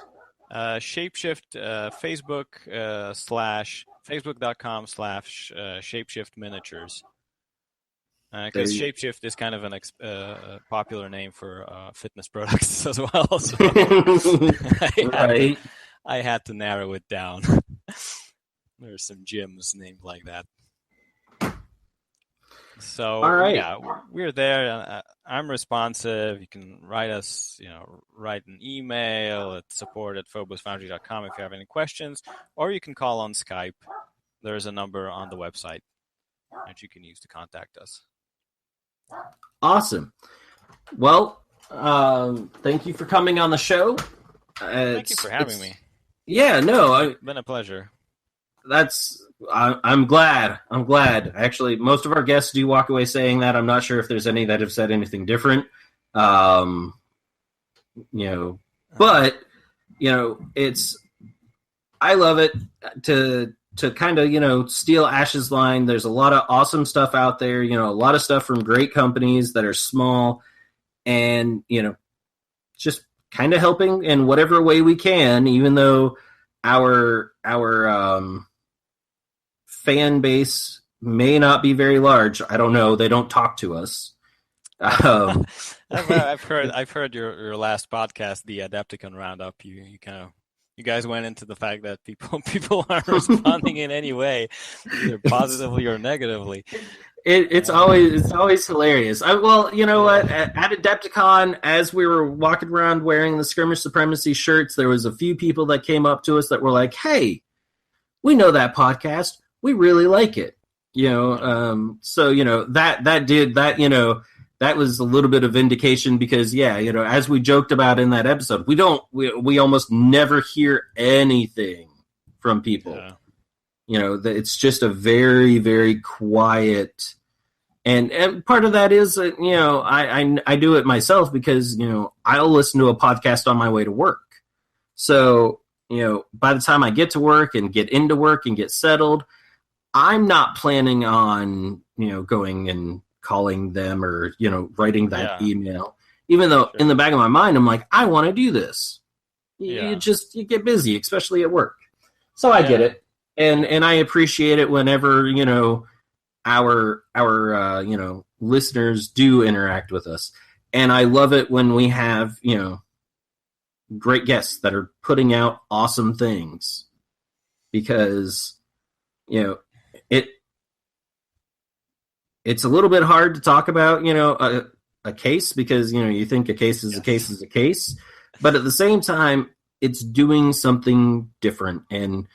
Shapeshift, Facebook.com/Shapeshift Miniatures. Because Shapeshift is kind of a popular name for fitness products as well. So I had to narrow it down. There's some gyms named like that. So, all right. Yeah, we're there. I'm responsive. You can write us, write an email at support@phobosfoundry.com if you have any questions, or you can call on Skype. There's a number on the website that you can use to contact us. Awesome. Well, Thank you for coming on the show. Thank you for having me. Yeah, no, It's been a pleasure. I'm glad. I'm glad. Actually, most of our guests do walk away saying that. I'm not sure if there's any that have said anything different. Um, but I love it to kind of steal Ash's line. There's a lot of awesome stuff out there. A lot of stuff from great companies that are small, and just kind of helping in whatever way we can, even though our fan base may not be very large. I don't know. They don't talk to us. I've heard your last podcast, the Adepticon Roundup. You guys went into the fact that people aren't responding in any way, either positively or negatively. It's always hilarious. Well, you know what? At Adepticon, as we were walking around wearing the Skirmish Supremacy shirts, there was a few people that came up to us that were like, "Hey, we know that podcast. We really like it." So that was a little bit of vindication because, as we joked about in that episode, we almost never hear anything from people. Yeah. It's just a very, very quiet, and part of that is, I do it myself because, I'll listen to a podcast on my way to work. So, by the time I get to work and get into work and get settled, I'm not planning on, going and calling them or, writing that email, even though in the back of my mind, I'm like, I want to do this. You get busy, especially at work. So I get it. And I appreciate it whenever, our listeners do interact with us. And I love it when we have, great guests that are putting out awesome things because, it's a little bit hard to talk about, a case because, you think a case is a case is a case, but at the same time, it's doing something different. And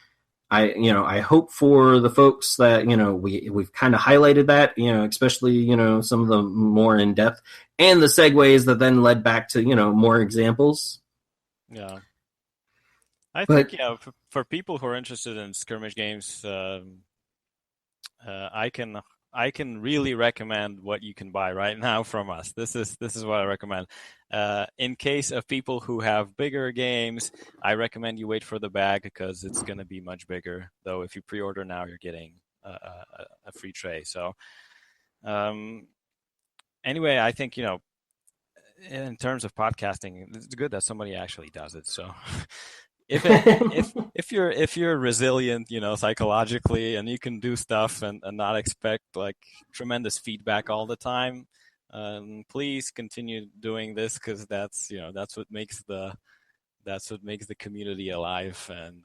I hope for the folks that, we've kind of highlighted that, especially, some of the more in depth and the segues that then led back to, more examples. Yeah. I think, for people who are interested in skirmish games, I can really recommend what you can buy right now from us. This is what I recommend. In case of people who have bigger games, I recommend you wait for the bag because it's going to be much bigger. Though if you pre-order now, you're getting a free tray. So anyway, I think, in terms of podcasting, it's good that somebody actually does it. So if you're resilient, psychologically, and you can do stuff and not expect like tremendous feedback all the time, please continue doing this because that's what makes the community alive, and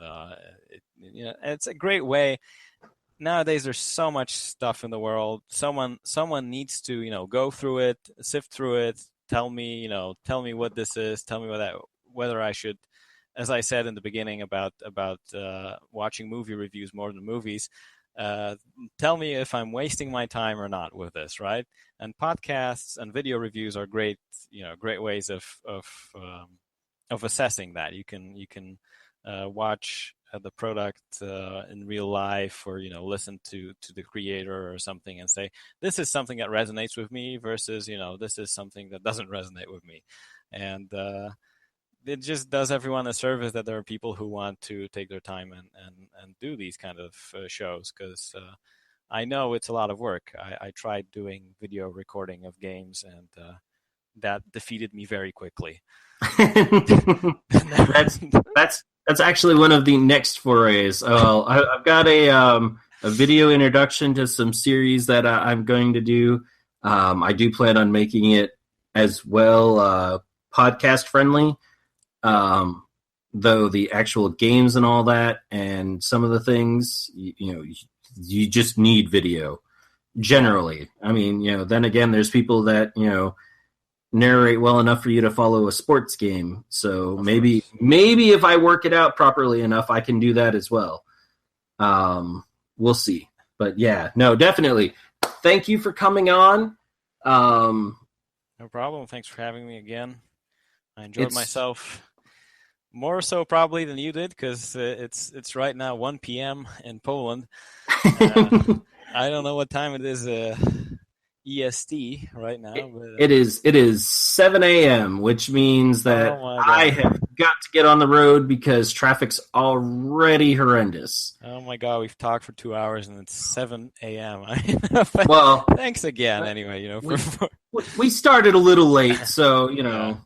it's a great way. Nowadays, there's so much stuff in the world. Someone needs to go through it, sift through it, tell me what this is, tell me whether I should. As I said in the beginning about watching movie reviews more than movies, tell me if I'm wasting my time or not with this, right? And podcasts and video reviews are great ways of assessing that. You can watch the product in real life, or listen to the creator or something and say, this is something that resonates with me versus this is something that doesn't resonate with me, and it just does everyone a service that there are people who want to take their time and do these kind of shows, because I know it's a lot of work. I tried doing video recording of games, and that defeated me very quickly. That's actually one of the next forays. I've got a video introduction to some series that I'm going to do. I do plan on making it as well podcast friendly. Though the actual games and all that and some of the things, you just need video generally. I mean, then again, there's people that, narrate well enough for you to follow a sports game. So maybe if I work it out properly enough, I can do that as well. We'll see. But yeah, no, definitely. Thank you for coming on. No problem. Thanks for having me again. I enjoyed myself more so probably than you did because it's right now 1 p.m. in Poland. I don't know what time it is EST right now. But, it is 7 a.m., which means that I have got to get on the road because traffic's already horrendous. Oh my God, we've talked for 2 hours and it's 7 a.m. Well, thanks again. Anyway, we started a little late, so Yeah.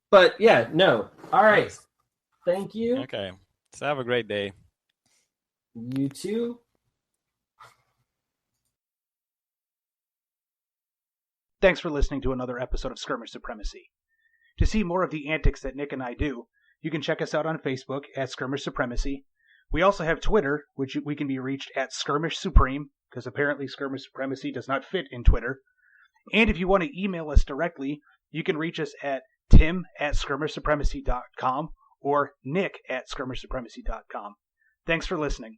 But yeah, no. All right. Thank you. Okay. So have a great day. You too. Thanks for listening to another episode of Skirmish Supremacy. To see more of the antics that Nick and I do, you can check us out on Facebook at Skirmish Supremacy. We also have Twitter, which we can be reached at Skirmish Supreme, because apparently Skirmish Supremacy does not fit in Twitter. And if you want to email us directly, you can reach us at tim@skirmishsupremacy.com or nick@skirmishsupremacy.com. Thanks for listening.